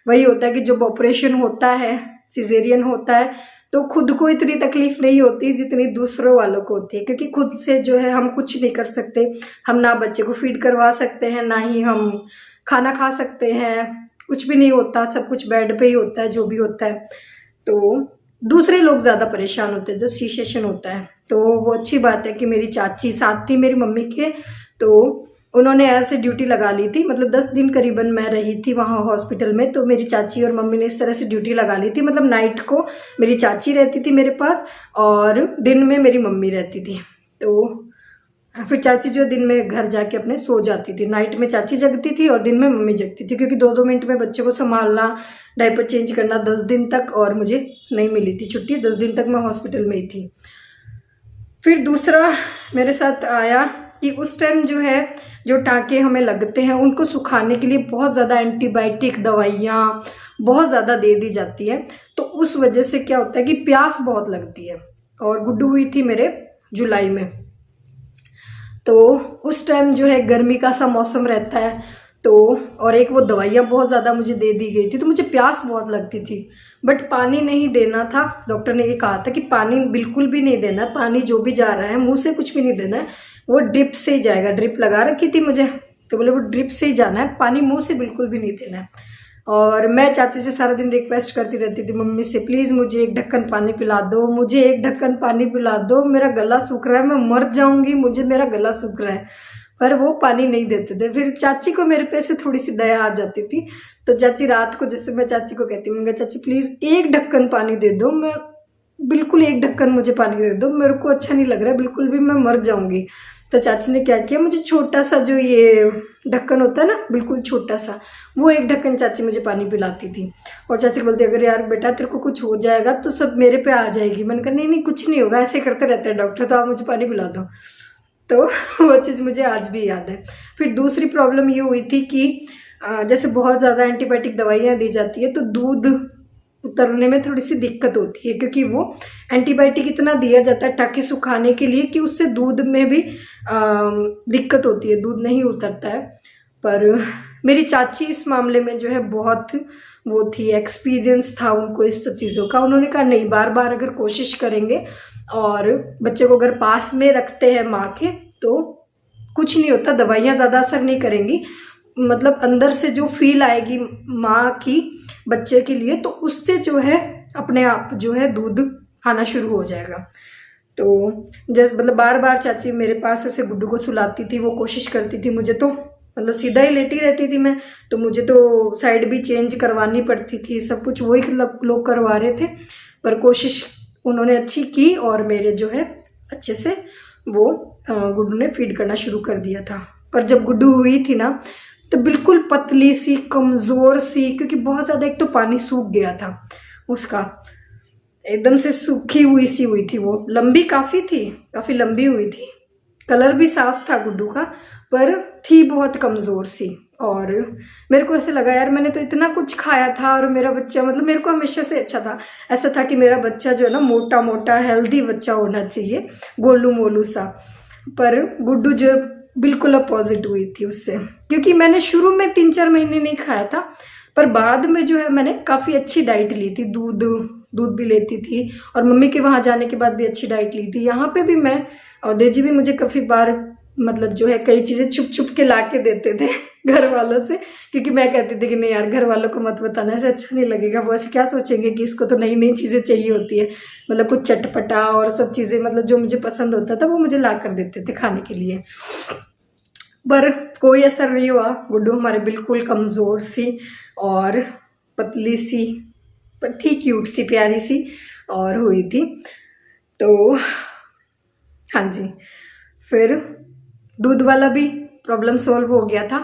वही होता है कि जब ऑपरेशन होता है सिजेरियन होता है तो खुद को इतनी तकलीफ नहीं होती जितनी दूसरों वालों को होती है, क्योंकि खुद से जो है हम कुछ नहीं कर सकते। हम ना बच्चे को फीड करवा सकते हैं, ना ही हम खाना खा सकते हैं, कुछ भी नहीं होता, सब कुछ बेड पे ही होता है जो भी होता है। तो दूसरे लोग ज़्यादा परेशान होते हैं जब सी सेशन होता है। तो वो अच्छी बात है कि मेरी चाची साथ थी मेरी मम्मी के, तो उन्होंने ऐसे ड्यूटी लगा ली थी, मतलब 10 दिन करीबन मैं रही थी वहाँ हॉस्पिटल में। तो मेरी चाची और मम्मी ने इस तरह से ड्यूटी लगा ली थी, मतलब नाइट को मेरी चाची रहती थी मेरे पास और दिन में मेरी मम्मी रहती थी। तो फिर चाची जो दिन में घर जाके अपने सो जाती थी, नाइट में चाची जगती थी और दिन में मम्मी जगती थी, क्योंकि 2-2 मिनट में बच्चे को संभालना, डायपर चेंज करना 10 दिन तक, और मुझे नहीं मिली थी छुट्टी, 10 दिन तक मैं हॉस्पिटल में ही थी। फिर दूसरा मेरे साथ आया कि उस टाइम जो है जो टाँके हमें लगते हैं उनको सुखाने के लिए बहुत ज़्यादा एंटीबायोटिक दवाइयाँ बहुत ज़्यादा दे दी जाती है। तो उस वजह से क्या होता है कि प्यास बहुत लगती है। और गुड्डू हुई थी मेरे जुलाई में, तो उस टाइम जो है गर्मी का सा मौसम रहता है, तो और एक वो दवाइयाँ बहुत ज़्यादा मुझे दे दी गई थी, तो मुझे प्यास बहुत लगती थी। बट पानी नहीं देना था, डॉक्टर ने ये कहा था कि पानी बिल्कुल भी नहीं देना, पानी जो भी जा रहा है मुंह से कुछ भी नहीं देना है, वो ड्रिप से ही जाएगा। ड्रिप लगा रखी थी मुझे, तो बोले वो ड्रिप से ही जाना है, पानी मुँह से बिल्कुल भी नहीं देना है। और मैं चाची से सारा दिन रिक्वेस्ट करती रहती थी, मम्मी से प्लीज़ मुझे 1 ढक्कन पानी पिला दो, मुझे 1 ढक्कन पानी पिला दो, मेरा गला सूख रहा है, मैं मर जाऊंगी, मुझे मेरा गला सूख रहा है। पर वो पानी नहीं देते थे। फिर चाची को मेरे पे से थोड़ी सी दया आ जाती थी, तो चाची रात को जैसे मैं चाची को कहती हूँ, चाची प्लीज़ 1 ढक्कन पानी दे दो, मैं बिल्कुल 1 ढक्कन मुझे पानी दे दो, मेरे को अच्छा नहीं लग रहा है बिल्कुल भी, मैं मर जाऊंगी। तो चाची ने क्या किया, मुझे छोटा सा जो ये ढक्कन होता है ना, बिल्कुल छोटा सा, वो 1 ढक्कन चाची मुझे पानी पिलाती थी। और चाची बोलती अगर यार बेटा तेरे को कुछ हो जाएगा तो सब मेरे पे आ जाएगी। मैंने कहा नहीं नहीं कुछ नहीं होगा, ऐसे करते रहते हैं डॉक्टर, तो आप मुझे पानी पिला दो। तो वो चीज़ मुझे आज भी याद है। फिर दूसरी प्रॉब्लम ये हुई थी कि जैसे बहुत ज़्यादा एंटीबायोटिक दवाइयाँ दी जाती है तो दूध उतरने में थोड़ी सी दिक्कत होती है, क्योंकि वो एंटीबायोटिक इतना दिया जाता है टाँके सुखाने के लिए कि उससे दूध में भी दिक्कत होती है, दूध नहीं उतरता है। पर मेरी चाची इस मामले में जो है बहुत वो थी, एक्सपीरियंस था उनको इस सब चीज़ों का। उन्होंने कहा नहीं, बार बार अगर कोशिश करेंगे और बच्चे को अगर पास में रखते हैं माँ के तो कुछ नहीं होता, दवाइयाँ ज़्यादा असर नहीं करेंगी, मतलब अंदर से जो फील आएगी माँ की बच्चे के लिए, तो उससे जो है अपने आप जो है दूध आना शुरू हो जाएगा। तो जैसे मतलब बार बार चाची मेरे पास ऐसे गुड्डू को सुलाती थी, वो कोशिश करती थी, मुझे तो मतलब सीधा ही लेटी रहती थी मैं, तो मुझे तो साइड भी चेंज करवानी पड़ती थी, सब कुछ वही लोग करवा रहे थे। पर कोशिश उन्होंने अच्छी की और मेरे जो है अच्छे से वो गुड्डू ने फीड करना शुरू कर दिया था। पर जब गुड्डू हुई थी ना तो बिल्कुल पतली सी, कमज़ोर सी, क्योंकि बहुत ज़्यादा एक तो पानी सूख गया था उसका, एकदम से सूखी हुई सी हुई थी वो, लंबी काफ़ी थी, काफ़ी लंबी हुई थी, कलर भी साफ था गुड्डू का, पर थी बहुत कमज़ोर सी। और मेरे को ऐसे लगा यार मैंने तो इतना कुछ खाया था और मेरा बच्चा, मतलब मेरे को हमेशा से अच्छा था, ऐसा था कि मेरा बच्चा जो है ना मोटा मोटा हेल्दी बच्चा होना चाहिए, गोलू मोलू सा। पर गुड्डू जो बिल्कुल अपोजिट हुई थी उससे, क्योंकि मैंने शुरू में 3-4 महीने नहीं खाया था, पर बाद में जो है मैंने काफ़ी अच्छी डाइट ली थी, दूध भी लेती थी, और मम्मी के वहाँ जाने के बाद भी अच्छी डाइट ली थी। यहाँ पे भी मैं और देजी भी मुझे काफ़ी बार मतलब जो है कई चीज़ें छुप छुप के ला के देते थे घर वालों से, क्योंकि मैं कहती थी कि नहीं यार घर वालों को मत बताना, ऐसे अच्छा नहीं लगेगा, वो ऐसे क्या सोचेंगे कि इसको तो नई नई चीज़ें चाहिए होती है, मतलब कुछ चटपटा और सब चीज़ें, मतलब जो मुझे पसंद होता था वो मुझे ला कर देते थे खाने के लिए। पर कोई असर नहीं हुआ, गुड्डू हमारे बिल्कुल कमज़ोर सी और पतली सी, पर थी क्यूट सी, प्यारी सी और हुई थी। तो हाँ जी, फिर दूध वाला भी प्रॉब्लम सॉल्व हो गया था।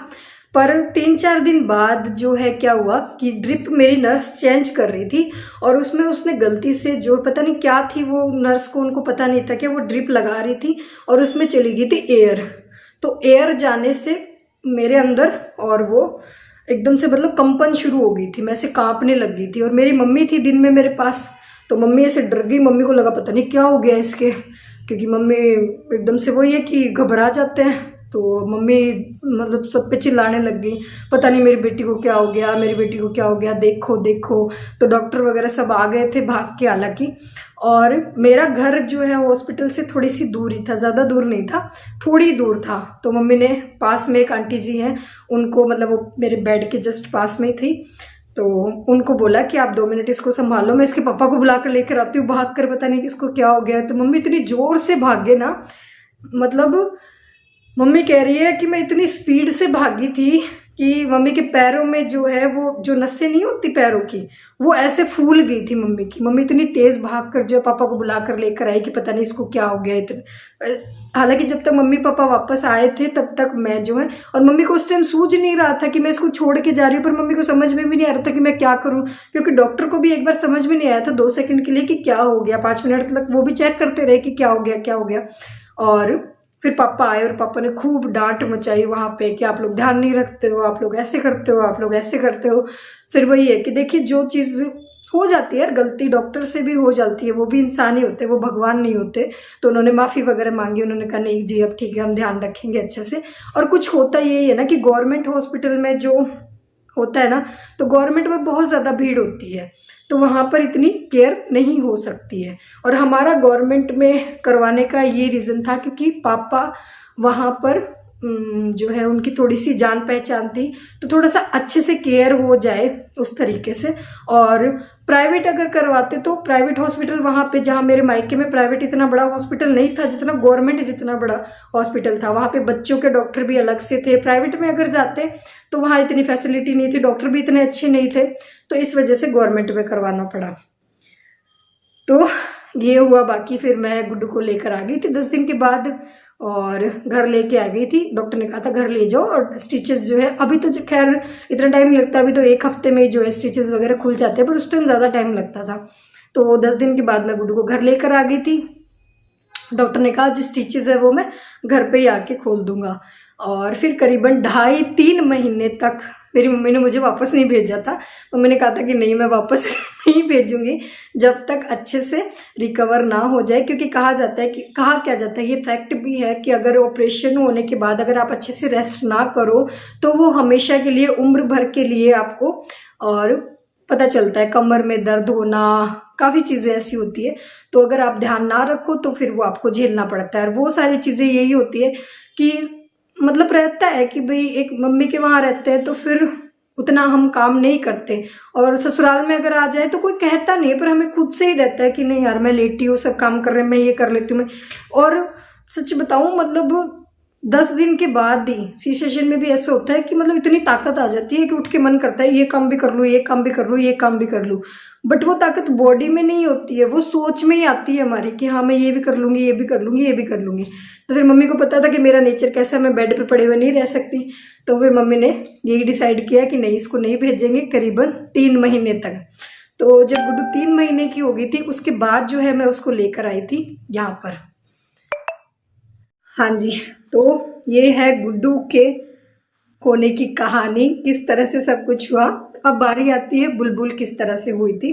पर 3-4 दिन बाद जो है क्या हुआ कि ड्रिप मेरी नर्स चेंज कर रही थी और उसमें उसने गलती से जो पता नहीं क्या थी, वो नर्स को उनको पता नहीं था कि वो ड्रिप लगा रही थी और उसमें चली गई थी एयर। तो एयर जाने से मेरे अंदर और वो एकदम से मतलब कंपन शुरू हो गई थी, मैं ऐसे कांपने लग गई थी। और मेरी मम्मी थी दिन में मेरे पास, तो मम्मी ऐसे डर गई, मम्मी को लगा पता नहीं क्या हो गया इसके, क्योंकि मम्मी एकदम से वो ये कि घबरा जाते हैं तो मम्मी मतलब सब पे चिल्लाने लग गई, पता नहीं मेरी बेटी को क्या हो गया, मेरी बेटी को क्या हो गया, देखो देखो। तो डॉक्टर वगैरह सब आ गए थे भाग के हालांकि। और मेरा घर जो है हॉस्पिटल से थोड़ी सी दूर ही था, ज़्यादा दूर नहीं था, थोड़ी दूर था। तो मम्मी ने पास में एक आंटी जी हैं, उनको मतलब वो मेरे बेड के जस्ट पास में ही थी, तो उनको बोला कि आप 2 मिनट इसको संभालो, मैं इसके पापा को बुला कर लेकर आती हूँ। भाग कर पता नहीं किसको क्या हो गया। तो मम्मी इतनी ज़ोर से भागे ना, मतलब मम्मी कह रही है कि मैं इतनी स्पीड से भागी थी कि मम्मी के पैरों में जो है वो जो नसें नहीं होती पैरों की, वो ऐसे फूल गई थी मम्मी की। मम्मी इतनी तेज़ भाग कर जो है पापा को बुला कर लेकर आई कि पता नहीं इसको क्या हो गया इतना। हालांकि जब तक मम्मी पापा वापस आए थे तब तक मैं जो है, और मम्मी को उस टाइम सूझ नहीं रहा था कि मैं इसको छोड़ के जा रही हूँ, पर मम्मी को समझ में भी नहीं आ रहा था कि मैं क्या करूँ, क्योंकि डॉक्टर को भी एक बार समझ में नहीं आया था 2 सेकंड के लिए कि क्या हो गया। 5 मिनट तक वो भी चेक करते रहे कि क्या हो गया क्या हो गया। और फिर पापा आए और पापा ने खूब डांट मचाई वहाँ पे कि आप लोग ध्यान नहीं रखते हो, आप लोग ऐसे करते हो, आप लोग ऐसे करते हो। फिर वही है कि देखिए जो चीज़ हो जाती है यार, गलती डॉक्टर से भी हो जाती है, वो भी इंसान ही होते हैं, वो भगवान नहीं होते। तो उन्होंने माफ़ी वगैरह मांगी, उन्होंने कहा नहीं जी अब ठीक है, हम ध्यान रखेंगे अच्छे से। और कुछ होता यही है ना कि गवर्नमेंट हॉस्पिटल में जो होता है ना, तो गवर्नमेंट में बहुत ज़्यादा भीड़ होती है, तो वहाँ पर इतनी केयर नहीं हो सकती है। और हमारा गवर्नमेंट में करवाने का ये रीज़न था क्योंकि पापा वहाँ पर जो है उनकी थोड़ी सी जान पहचान थी, तो थोड़ा सा अच्छे से केयर हो जाए उस तरीके से। और प्राइवेट अगर करवाते तो प्राइवेट हॉस्पिटल वहाँ पे, जहाँ मेरे मायके में प्राइवेट इतना बड़ा हॉस्पिटल नहीं था जितना गवर्नमेंट जितना बड़ा हॉस्पिटल था। वहाँ पे बच्चों के डॉक्टर भी अलग से थे। प्राइवेट में अगर जाते तो वहाँ इतनी फैसिलिटी नहीं थी, डॉक्टर भी इतने अच्छे नहीं थे, तो इस वजह से गवर्नमेंट में करवाना पड़ा। तो ये हुआ। बाकी फिर मैं गुड्डू को लेकर आ गई थी 10 दिन के बाद, और घर लेके आ गई थी। डॉक्टर ने कहा था घर ले जाओ, और स्टिचेस जो है अभी तो खैर इतना टाइम नहीं लगता, अभी तो 1 हफ्ते में जो है स्टिचेस वगैरह खुल जाते हैं, पर उस टाइम ज़्यादा टाइम लगता था। तो 10 दिन के बाद मैं गुड्डू को घर लेकर आ गई थी। डॉक्टर ने कहा जो स्टिचेस है वो मैं घर पे ही आके खोल दूंगा। और फिर करीबन 2.5-3 महीने तक मेरी मम्मी ने मुझे वापस नहीं भेजा था। मम्मी ने कहा था कि नहीं मैं वापस नहीं भेजूंगी जब तक अच्छे से रिकवर ना हो जाए, क्योंकि कहा जाता है कि कहा क्या जाता है, ये फैक्ट भी है कि अगर ऑपरेशन होने के बाद अगर आप अच्छे से रेस्ट ना करो तो वो हमेशा के लिए, उम्र भर के लिए आपको और पता चलता है। कमर में दर्द होना, काफ़ी चीज़ें ऐसी होती है, तो अगर आप ध्यान ना रखो तो फिर वो आपको झेलना पड़ता है। और वो सारी चीज़ें यही होती है कि मतलब रहता है कि भाई एक मम्मी के वहाँ रहते हैं तो फिर उतना हम काम नहीं करते, और ससुराल में अगर आ जाए तो कोई कहता नहीं है, पर हमें खुद से ही रहता है कि नहीं यार मैं लेटी हूँ, सब काम कर रहे हैं, मैं ये कर लेती हूँ मैं। और सच बताऊँ मतलब 10 दिन के बाद ही सी सेशन में भी ऐसा होता है कि मतलब इतनी ताकत आ जाती है कि उठ के मन करता है ये काम भी कर लूँ, ये काम भी कर लूँ, ये काम भी कर लूँ। बट वो ताकत बॉडी में नहीं होती है, वो सोच में ही आती है हमारी कि हाँ मैं ये भी कर लूँगी, ये भी कर लूँगी, ये भी कर लूँगी। तो फिर मम्मी को पता था कि मेरा नेचर कैसा है, मैं बेड पे पड़े हुए नहीं रह सकती। तो फिर मम्मी ने यही डिसाइड किया कि नहीं इसको नहीं भेजेंगे करीबन 3 महीने तक। तो जब गुड्डू 3 महीने की हो गई थी उसके बाद जो है मैं उसको लेकर आई थी यहाँ पर। हाँ जी, तो ये है गुड्डू के होने की कहानी, किस तरह से सब कुछ हुआ। अब बारी आती है बुलबुल किस तरह से हुई थी।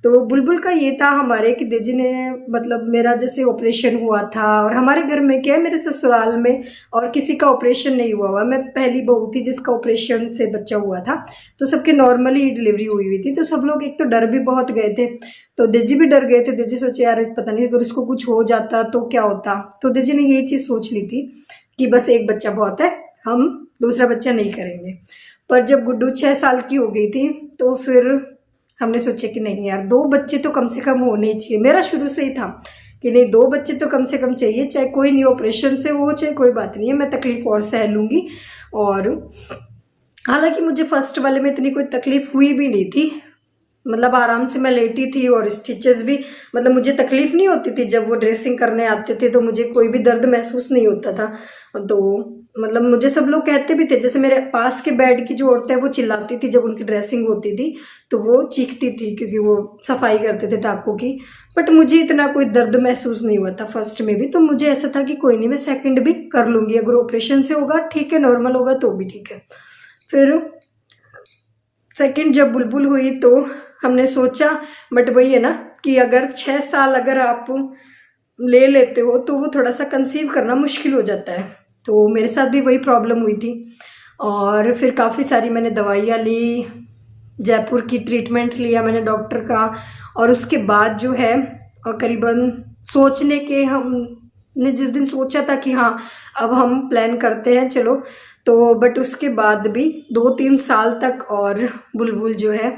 तो बुलबुल का ये था हमारे कि देजी ने मतलब मेरा जैसे ऑपरेशन हुआ था, और हमारे घर में क्या है, मेरे ससुराल में और किसी का ऑपरेशन नहीं हुआ मैं पहली बहू थी जिसका ऑपरेशन से बच्चा हुआ था। तो सबके नॉर्मली डिलीवरी हुई थी, तो सब लोग एक तो डर भी बहुत गए थे, तो देजी भी डर गए थे। देजी सोचे यार पता नहीं अगर उसको कुछ हो जाता तो क्या होता। तो देजी ने यही चीज़ सोच ली थी कि बस एक बच्चा बहुत है, हम दूसरा बच्चा नहीं करेंगे। पर जब गुड्डू 6 साल की हो गई थी तो फिर हमने सोचा कि नहीं यार 2 बच्चे तो कम से कम होने ही चाहिए। मेरा शुरू से ही था कि नहीं 2 बच्चे तो कम से कम चाहिए, चाहे कोई नहीं ऑपरेशन से हो चाहे कोई बात नहीं है, मैं तकलीफ और सह लूँगी। और हालांकि मुझे फर्स्ट वाले में इतनी कोई तकलीफ हुई भी नहीं थी, मतलब आराम से मैं लेटी थी, और स्टिचेस भी मतलब मुझे तकलीफ नहीं होती थी। जब वो ड्रेसिंग करने आते थे तो मुझे कोई भी दर्द महसूस नहीं होता था। तो मतलब मुझे सब लोग कहते भी थे, जैसे मेरे पास के बेड की जो औरतें वो चिल्लाती थी जब उनकी ड्रेसिंग होती थी, तो वो चीखती थी क्योंकि वो सफाई करते थे टाँकों की। बट मुझे इतना कोई दर्द महसूस नहीं हुआ था फर्स्ट में भी, तो मुझे ऐसा था कि कोई नहीं मैं सेकेंड भी कर लूँगी, अगर ऑपरेशन से होगा ठीक है, नॉर्मल होगा तो भी ठीक है। फिर सेकेंड जब बुलबुल हुई तो हमने सोचा, बट वही है ना कि अगर 6 साल अगर आप ले लेते हो तो वो थोड़ा सा कंसीव करना मुश्किल हो जाता है। तो मेरे साथ भी वही प्रॉब्लम हुई थी। और फिर काफ़ी सारी मैंने दवाइयाँ ली, जयपुर की ट्रीटमेंट लिया मैंने डॉक्टर का। और उसके बाद जो है करीबन सोचने के, हमने जिस दिन सोचा था कि हाँ अब हम प्लान करते हैं चलो, तो बट उसके बाद भी 2-3 साल तक और बुलबुल जो है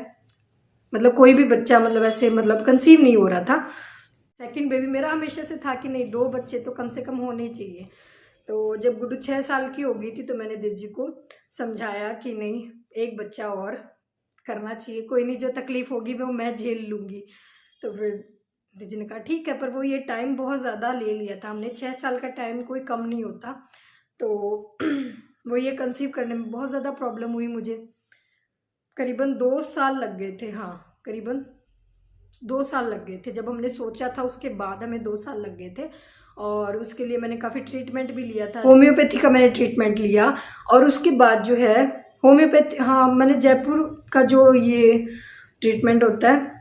मतलब कोई भी बच्चा मतलब ऐसे मतलब कंसीव नहीं हो रहा था। सेकंड बेबी मेरा हमेशा से था कि नहीं 2 बच्चे तो कम से कम होने चाहिए। तो जब गुड्डू 6 साल की हो गई थी तो मैंने दीदी को समझाया कि नहीं 1 बच्चा और करना चाहिए, कोई नहीं जो तकलीफ़ होगी वो मैं झेल लूँगी। तो फिर दीदी ने कहा ठीक है, पर वो ये टाइम बहुत ज़्यादा ले लिया था हमने, 6 साल का टाइम कोई कम नहीं होता। तो वो ये कंसीव करने में बहुत ज़्यादा प्रॉब्लम हुई मुझे, करीबन 2 साल लग गए थे। हाँ करीबन 2 साल लग गए थे, जब हमने सोचा था उसके बाद हमें 2 साल लग गए थे। और उसके लिए मैंने काफ़ी ट्रीटमेंट भी लिया था, होम्योपैथी का मैंने ट्रीटमेंट लिया। और उसके बाद जो है होम्योपैथी, हाँ मैंने जयपुर का जो ये ट्रीटमेंट होता है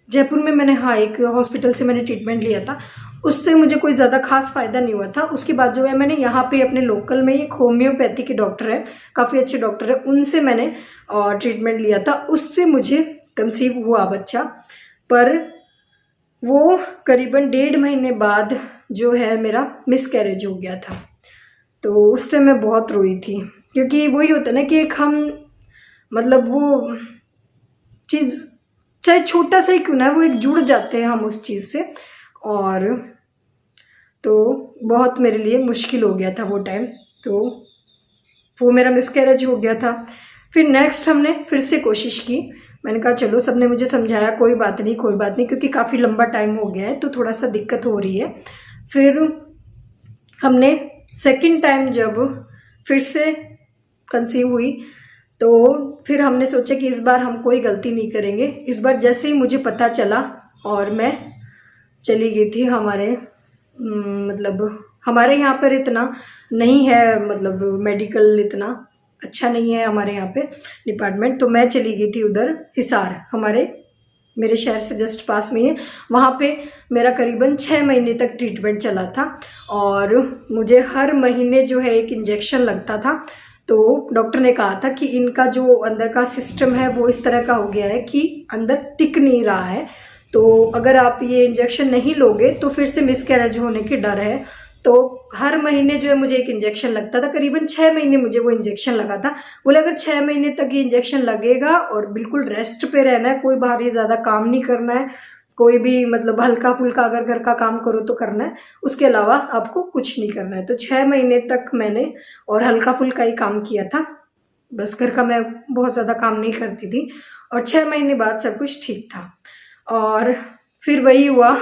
जयपुर में मैंने, हाँ एक हॉस्पिटल से मैंने ट्रीटमेंट लिया था, उससे मुझे कोई ज़्यादा खास फ़ायदा नहीं हुआ था। उसके बाद जो है मैंने यहाँ पे अपने लोकल में एक होम्योपैथी के डॉक्टर है, काफ़ी अच्छे डॉक्टर है, उनसे मैंने ट्रीटमेंट लिया था, उससे मुझे कंसीव हुआ बच्चा। पर वो करीबन 1.5 महीने बाद जो है मेरा मिसकैरेज हो गया था। तो उस टाइम मैं बहुत रोई थी, क्योंकि वही होता है ना कि एक हम मतलब वो चीज़ चाहे छोटा सा ही क्यों ना, वो एक जुड़ जाते हैं हम उस चीज़ से। और तो बहुत मेरे लिए मुश्किल हो गया था वो टाइम, तो वो मेरा मिसकैरेज हो गया था। फिर नेक्स्ट हमने फिर से कोशिश की, मैंने कहा चलो सबने मुझे समझाया कोई बात नहीं कोई बात नहीं, क्योंकि काफ़ी लंबा टाइम हो गया है तो थोड़ा सा दिक्कत हो रही है। फिर हमने सेकंड टाइम जब फिर से कंसीव हुई तो फिर हमने सोचा कि इस बार हम कोई गलती नहीं करेंगे। इस बार जैसे ही मुझे पता चला और मैं चली गई थी हमारे मतलब हमारे यहाँ पर इतना नहीं है, मतलब मेडिकल इतना अच्छा नहीं है हमारे यहाँ पे डिपार्टमेंट, तो मैं चली गई थी उधर हिसार, मेरे शहर से जस्ट पास में ही है। वहाँ पे मेरा करीबन 6 महीने तक ट्रीटमेंट चला था और मुझे हर महीने जो है एक इंजेक्शन लगता था। तो डॉक्टर ने कहा था कि इनका जो अंदर का सिस्टम है वो इस तरह का हो गया है कि अंदर टिक नहीं रहा है, तो अगर आप ये इंजेक्शन नहीं लोगे तो फिर से मिसकैरेज होने की डर है। तो हर महीने जो है मुझे एक इंजेक्शन लगता था, करीबन 6 महीने मुझे वो इंजेक्शन लगा था। बोले अगर 6 महीने तक ये इंजेक्शन लगेगा और बिल्कुल रेस्ट पे रहना है, कोई बाहरी ज़्यादा काम नहीं करना है, कोई भी मतलब हल्का फुल्का अगर घर का काम करो तो करना है, उसके अलावा आपको कुछ नहीं करना है। तो 6 महीने तक मैंने और हल्का फुल्का ही काम किया था, बस घर का मैं बहुत ज़्यादा काम नहीं करती थी। और 6 महीने बाद सब कुछ ठीक था। और फिर वही हुआ,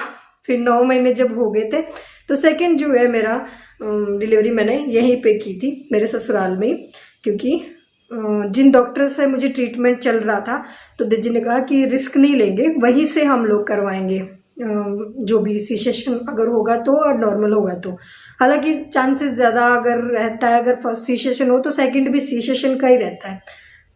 फिर 9 महीने जब हो गए थे तो सेकंड जो है मेरा डिलीवरी मैंने यहीं पे की थी मेरे ससुराल में, क्योंकि जिन डॉक्टर से मुझे ट्रीटमेंट चल रहा था तो दीदी ने कहा कि रिस्क नहीं लेंगे, वहीं से हम लोग करवाएंगे जो भी सी सेक्शन अगर होगा तो और नॉर्मल होगा तो। हालांकि चांसेस ज़्यादा अगर रहता है, अगर फर्स्ट सी सेक्शन हो तो सेकंड भी सी सेक्शन का ही रहता है।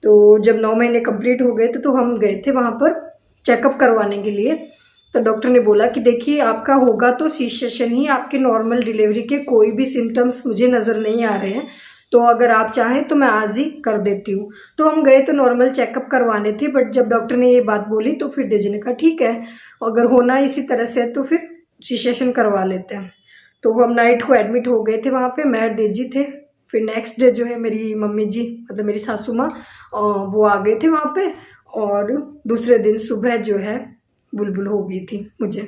तो जब 9 महीने कंप्लीट हो गए थे तो हम गए थे वहाँ पर चेकअप करवाने के लिए। तो डॉक्टर ने बोला कि देखिए आपका होगा तो सी सेक्शन ही, आपके नॉर्मल डिलीवरी के कोई भी सिम्टम्स मुझे नज़र नहीं आ रहे हैं, तो अगर आप चाहें तो मैं आज ही कर देती हूँ। तो हम गए तो नॉर्मल चेकअप करवाने थे, बट जब डॉक्टर ने ये बात बोली तो फिर डेजी ने कहा ठीक है अगर होना इसी तरह से तो फिर सी सेक्शन करवा लेते हैं। तो हम नाइट को एडमिट हो गए थे वहाँ पे, मैं डेजी थे। फिर नेक्स्ट डे जो है मेरी मम्मी जी मतलब मेरी सासू माँ वो आ गए थे वहाँ पे, और दूसरे दिन सुबह जो है बुलबुल हो गई थी मुझे,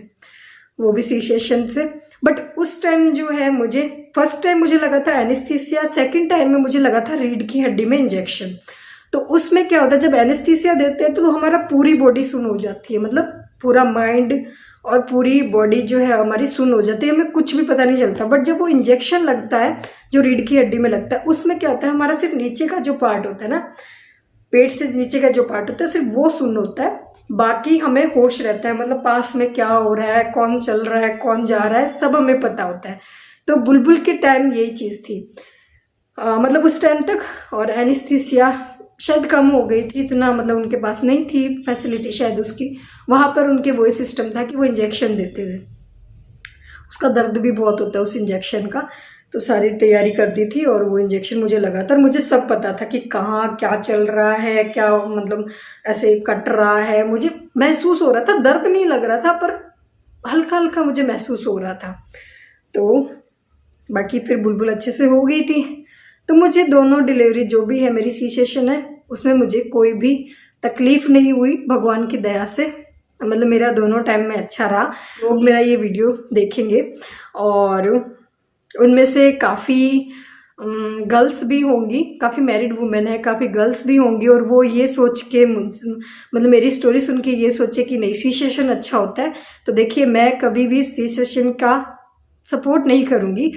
वो भी सी सेक्शन से। बट उस टाइम जो है मुझे फर्स्ट टाइम मुझे लगा था एनेस्थीसिया, सेकंड टाइम में मुझे लगा था रीढ़ की हड्डी में इंजेक्शन। तो उसमें क्या होता है जब एनेस्थीसिया देते हैं तो हमारा पूरी बॉडी सुन हो जाती है, मतलब पूरा माइंड और पूरी बॉडी जो है हमारी सुन हो जाती है, हमें कुछ भी पता नहीं चलता। बट जब वो इंजेक्शन लगता है जो रीढ़ की हड्डी में लगता है उसमें क्या होता है हमारा सिर्फ नीचे का जो पार्ट होता है ना, पेट से नीचे का जो पार्ट होता है सिर्फ वो सुन होता है, बाकी हमें होश रहता है, मतलब पास में क्या हो रहा है, कौन चल रहा है, कौन जा रहा है, सब हमें पता होता है। तो बुलबुल के टाइम यही चीज़ थी, मतलब उस टाइम तक। और एनेस्थीसिया शायद कम हो गई थी, इतना मतलब उनके पास नहीं थी फैसिलिटी शायद उसकी, वहाँ पर उनके वही सिस्टम था कि वो इंजेक्शन देते थे, उसका दर्द भी बहुत होता है उस इंजेक्शन का। तो सारी तैयारी कर दी थी और वो इंजेक्शन मुझे लगा था और मुझे सब पता था कि कहाँ क्या चल रहा है, क्या मतलब ऐसे कट रहा है। मुझे महसूस हो रहा था, दर्द नहीं लग रहा था पर हल्का हल्का मुझे महसूस हो रहा था। तो बाकी फिर बुलबुल अच्छे से हो गई थी। तो मुझे दोनों डिलीवरी जो भी है मेरी सी सेशन है उसमें मुझे कोई भी तकलीफ़ नहीं हुई भगवान की दया से। मतलब मेरा दोनों टाइम में अच्छा रहा। लोग मेरा ये वीडियो देखेंगे और उनमें से काफ़ी गर्ल्स भी होंगी, काफ़ी मैरिड वुमेन है, काफ़ी गर्ल्स भी होंगी और वो ये सोच के मतलब मेरी स्टोरी सुन के ये सोचे कि नहीं सी सेशन अच्छा होता है। तो देखिए मैं कभी भी सी सेशन का सपोर्ट नहीं करूँगी।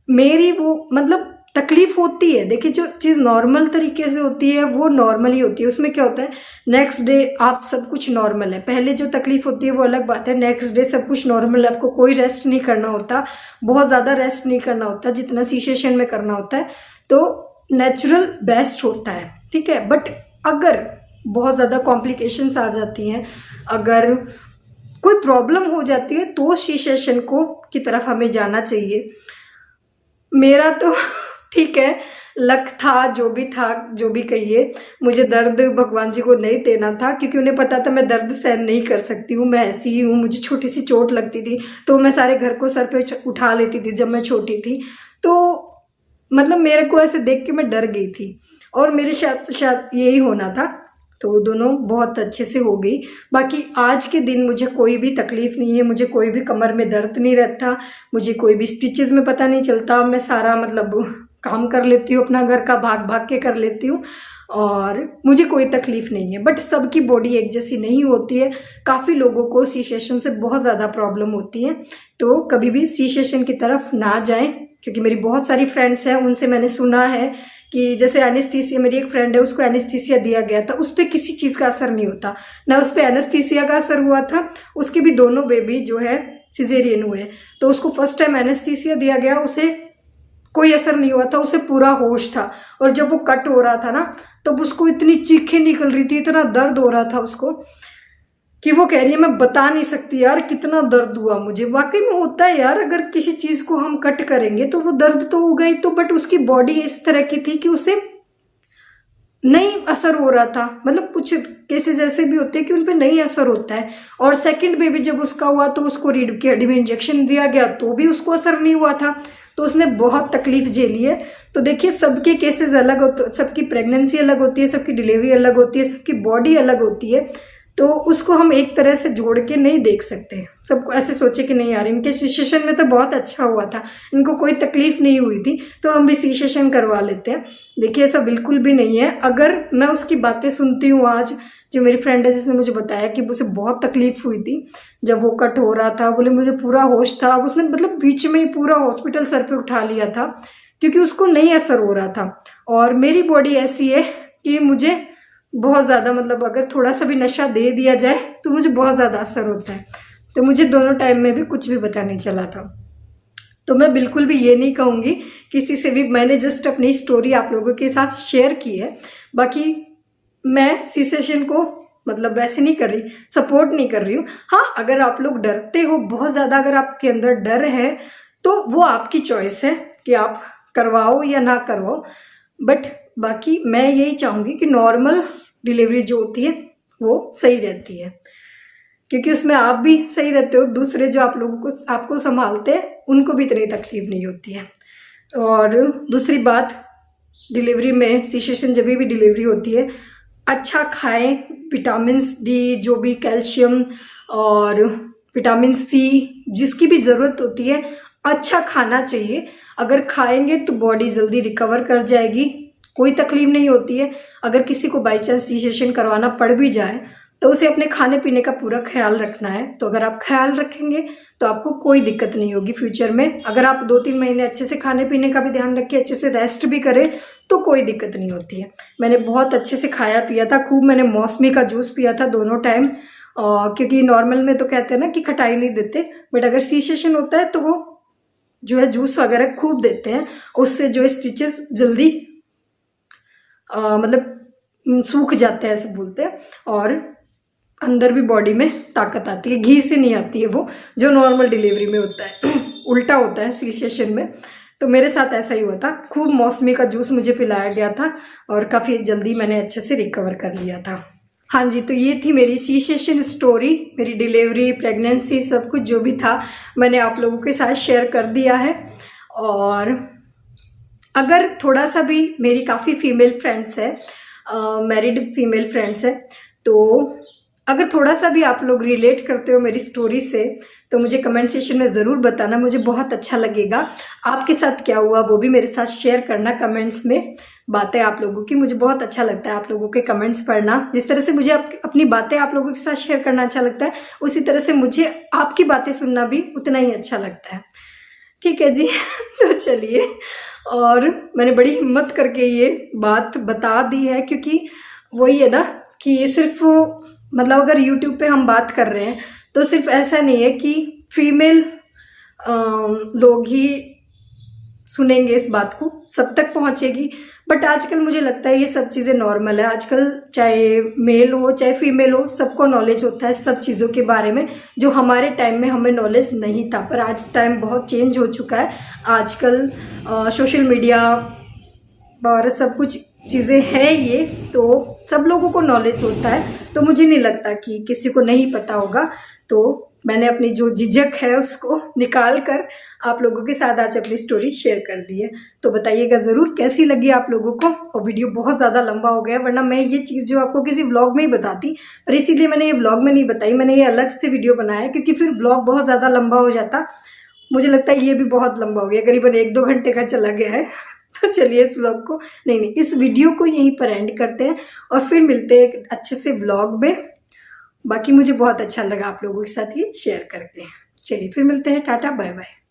मेरी वो मतलब तकलीफ होती है, देखिए जो चीज़ नॉर्मल तरीके से होती है वो नॉर्मल ही होती है। उसमें क्या होता है नेक्स्ट डे आप सब कुछ नॉर्मल है। पहले जो तकलीफ होती है वो अलग बात है, नेक्स्ट डे सब कुछ नॉर्मल है। आपको कोई रेस्ट नहीं करना होता, बहुत ज़्यादा रेस्ट नहीं करना होता जितना सी सेशन में करना होता है। तो नेचुरल बेस्ट होता है, ठीक है। बट अगर बहुत ज़्यादा कॉम्प्लिकेशंस आ जाती हैं, अगर कोई प्रॉब्लम हो जाती है तो सी सेशन की तरफ हमें जाना चाहिए। मेरा तो ठीक है लक था, जो भी कहिए। मुझे दर्द भगवान जी को नहीं देना था क्योंकि उन्हें पता था मैं दर्द सहन नहीं कर सकती हूँ, मैं ऐसी ही हूँ। मुझे छोटी सी चोट लगती थी तो मैं सारे घर को सर पे उठा लेती थी जब मैं छोटी थी। तो मतलब मेरे को ऐसे देख के मैं डर गई थी और मेरे शायद यही होना था। तो दोनों बहुत अच्छे से हो गई। बाकी आज के दिन मुझे कोई भी तकलीफ़ नहीं है, मुझे कोई भी कमर में दर्द नहीं रहता, मुझे कोई भी स्टिचेस में पता नहीं चलता। मैं सारा मतलब काम कर लेती हूँ, अपना घर का भाग भाग के कर लेती हूँ और मुझे कोई तकलीफ़ नहीं है। बट सबकी बॉडी एक जैसी नहीं होती है, काफ़ी लोगों को सी सेशन से बहुत ज़्यादा प्रॉब्लम होती है। तो कभी भी सी सेशन की तरफ ना जाएं क्योंकि मेरी बहुत सारी फ्रेंड्स हैं, उनसे मैंने सुना है कि जैसे एनेस्थीसिया, मेरी एक फ्रेंड है उसको एनेस्थीसिया दिया गया था, उस पर किसी चीज़ का असर नहीं होता, ना उस पर एनेस्थीसिया का असर हुआ था। उसके भी दोनों बेबी जो है सिजेरियन हुए, तो उसको फर्स्ट टाइम एनेस्थीसिया दिया गया, उसे कोई असर नहीं हुआ था, उसे पूरा होश था। और जब वो कट हो रहा था ना तब उसको इतनी चीखें निकल रही थी, इतना दर्द हो रहा था उसको कि वो कह रही है मैं बता नहीं सकती यार कितना दर्द हुआ मुझे। वाकई में होता है यार, अगर किसी चीज़ को हम कट करेंगे तो वो दर्द तो होगा ही, तो बट उसकी बॉडी इस तरह की थी कि उसे नहीं असर हो रहा था। मतलब कुछ केसेस ऐसे भी होते हैं कि उन पे नहीं असर होता है। और सेकंड बेबी जब उसका हुआ तो उसको रीढ़ की हड्डी में इंजेक्शन दिया गया तो भी उसको असर नहीं हुआ था, तो उसने बहुत तकलीफ झेली है। तो देखिए सबके केसेस अलग होते, सबकी प्रेगनेंसी अलग होती है, सबकी डिलीवरी अलग होती है, सबकी बॉडी अलग होती है। तो उसको हम एक तरह से जोड़ के नहीं देख सकते। सबको ऐसे सोचे कि नहीं यार इनके सी सेशन में तो बहुत अच्छा हुआ था, इनको कोई तकलीफ नहीं हुई थी तो हम भी सी सेशन करवा लेते हैं। देखिए ऐसा बिल्कुल भी नहीं है। अगर मैं उसकी बातें सुनती हूँ, आज जो मेरी फ्रेंड है जिसने मुझे बताया कि उसे बहुत तकलीफ हुई थी जब वो कट हो रहा था, बोले मुझे पूरा होश था, अब उसने मतलब बीच में ही पूरा हॉस्पिटल सर पे उठा लिया था क्योंकि उसको नहीं असर हो रहा था। और मेरी बॉडी ऐसी है कि मुझे बहुत ज़्यादा मतलब अगर थोड़ा सा भी नशा दे दिया जाए तो मुझे बहुत ज़्यादा असर होता है। तो मुझे दोनों टाइम में भी कुछ भी पता नहीं चला था। तो मैं बिल्कुल भी ये नहीं कहूँगी किसी से भी, मैंने जस्ट अपनी स्टोरी आप लोगों के साथ शेयर की है। बाकी मैं सी सेशन को मतलब वैसे नहीं कर रही, सपोर्ट नहीं कर रही हूँ। हाँ अगर आप लोग डरते हो बहुत ज़्यादा, अगर आपके अंदर डर है तो वो आपकी चॉइस है कि आप करवाओ या ना करवाओ। बट बाकी मैं यही चाहूँगी कि नॉर्मल डिलीवरी जो होती है वो सही रहती है क्योंकि उसमें आप भी सही रहते हो, दूसरे जो आप लोगों को आपको संभालते हैं उनको भी इतनी तकलीफ नहीं होती है। और दूसरी बात, डिलीवरी में सी सेशन जब भी डिलीवरी होती है अच्छा खाएं, विटामिन डी जो भी कैल्शियम और विटामिन सी जिसकी भी ज़रूरत होती है अच्छा खाना चाहिए। अगर खाएंगे तो बॉडी जल्दी रिकवर कर जाएगी, कोई तकलीफ नहीं होती है। अगर किसी को बाई चांस सी सेशन करवाना पड़ भी जाए तो उसे अपने खाने पीने का पूरा ख्याल रखना है। तो अगर आप ख्याल रखेंगे तो आपको कोई दिक्कत नहीं होगी फ्यूचर में। अगर आप 2-3 महीने अच्छे से खाने पीने का भी ध्यान रखें, अच्छे से रेस्ट भी करें तो कोई दिक्कत नहीं होती है। मैंने बहुत अच्छे से खाया पिया था, खूब मैंने मौसमी का जूस पिया था दोनों टाइम, क्योंकि नॉर्मल में तो कहते हैं ना कि खटाई नहीं देते, बट अगर सी सेशन होता है तो वो जो है जूस वगैरह खूब देते हैं, उससे जो है स्टिचेस जल्दी मतलब सूख जाते हैं ऐसे बोलते हैं, और अंदर भी बॉडी में ताकत आती है। घी से नहीं आती है वो जो नॉर्मल डिलीवरी में होता है, उल्टा होता है सी सेशन में। तो मेरे साथ ऐसा ही हुआ था, खूब मौसमी का जूस मुझे पिलाया गया था और काफ़ी जल्दी मैंने अच्छे से रिकवर कर लिया था। हाँ जी, तो ये थी मेरी सी सेशन स्टोरी, मेरी डिलीवरी, प्रेगनेंसी, सब कुछ जो भी था मैंने आप लोगों के साथ शेयर कर दिया है। और अगर थोड़ा सा भी, मेरी काफ़ी फीमेल फ्रेंड्स है, मैरिड फीमेल फ्रेंड्स है, तो अगर थोड़ा सा भी आप लोग रिलेट करते हो मेरी स्टोरी से तो मुझे कमेंट सेक्शन में ज़रूर बताना, मुझे बहुत अच्छा लगेगा। आपके साथ क्या हुआ वो भी मेरे साथ शेयर करना कमेंट्स में, बातें आप लोगों की, मुझे बहुत अच्छा लगता है आप लोगों के कमेंट्स पढ़ना। जिस तरह से मुझे अपनी बातें आप लोगों के साथ शेयर करना अच्छा लगता है, उसी तरह से मुझे आपकी बातें सुनना भी उतना ही अच्छा लगता है। ठीक है जी तो चलिए, और मैंने बड़ी हिम्मत करके ये बात बता दी है, क्योंकि वही है ना कि ये सिर्फ मतलब अगर YouTube पे हम बात कर रहे हैं तो सिर्फ ऐसा नहीं है कि फीमेल लोग ही सुनेंगे इस बात को, सब तक पहुंचेगी। बट आजकल मुझे लगता है ये सब चीज़ें नॉर्मल है। आजकल चाहे मेल हो चाहे फीमेल हो, सबको नॉलेज होता है सब चीज़ों के बारे में, जो हमारे टाइम में हमें नॉलेज नहीं था। पर आज टाइम बहुत चेंज हो चुका है। आजकल सोशल मीडिया और सब कुछ चीज़ें हैं ये, तो सब लोगों को नॉलेज होता है। तो मुझे नहीं लगता कि किसी को नहीं पता होगा। तो मैंने अपनी जो झिझक है उसको निकाल कर आप लोगों के साथ आज अपनी स्टोरी शेयर कर दी है। तो बताइएगा ज़रूर कैसी लगी आप लोगों को। और वीडियो बहुत ज़्यादा लंबा हो गया, वरना मैं ये चीज़ जो आपको किसी व्लॉग में ही बताती, पर इसीलिए मैंने ये व्लॉग में नहीं बताई, मैंने ये अलग से वीडियो बनाया, क्योंकि फिर व्लॉग बहुत ज़्यादा लंबा हो जाता। मुझे लगता है ये भी बहुत लंबा हो गया, करीबन 1-2 घंटे का चला गया है। तो चलिए इस व्लॉग को नहीं इस वीडियो को यहीं पर एंड करते हैं और फिर मिलते हैं एक अच्छे से व्लॉग में। बाकी मुझे बहुत अच्छा लगा आप लोगों के साथ ये शेयर करके। चलिए फिर मिलते हैं, टाटा बाय बाय।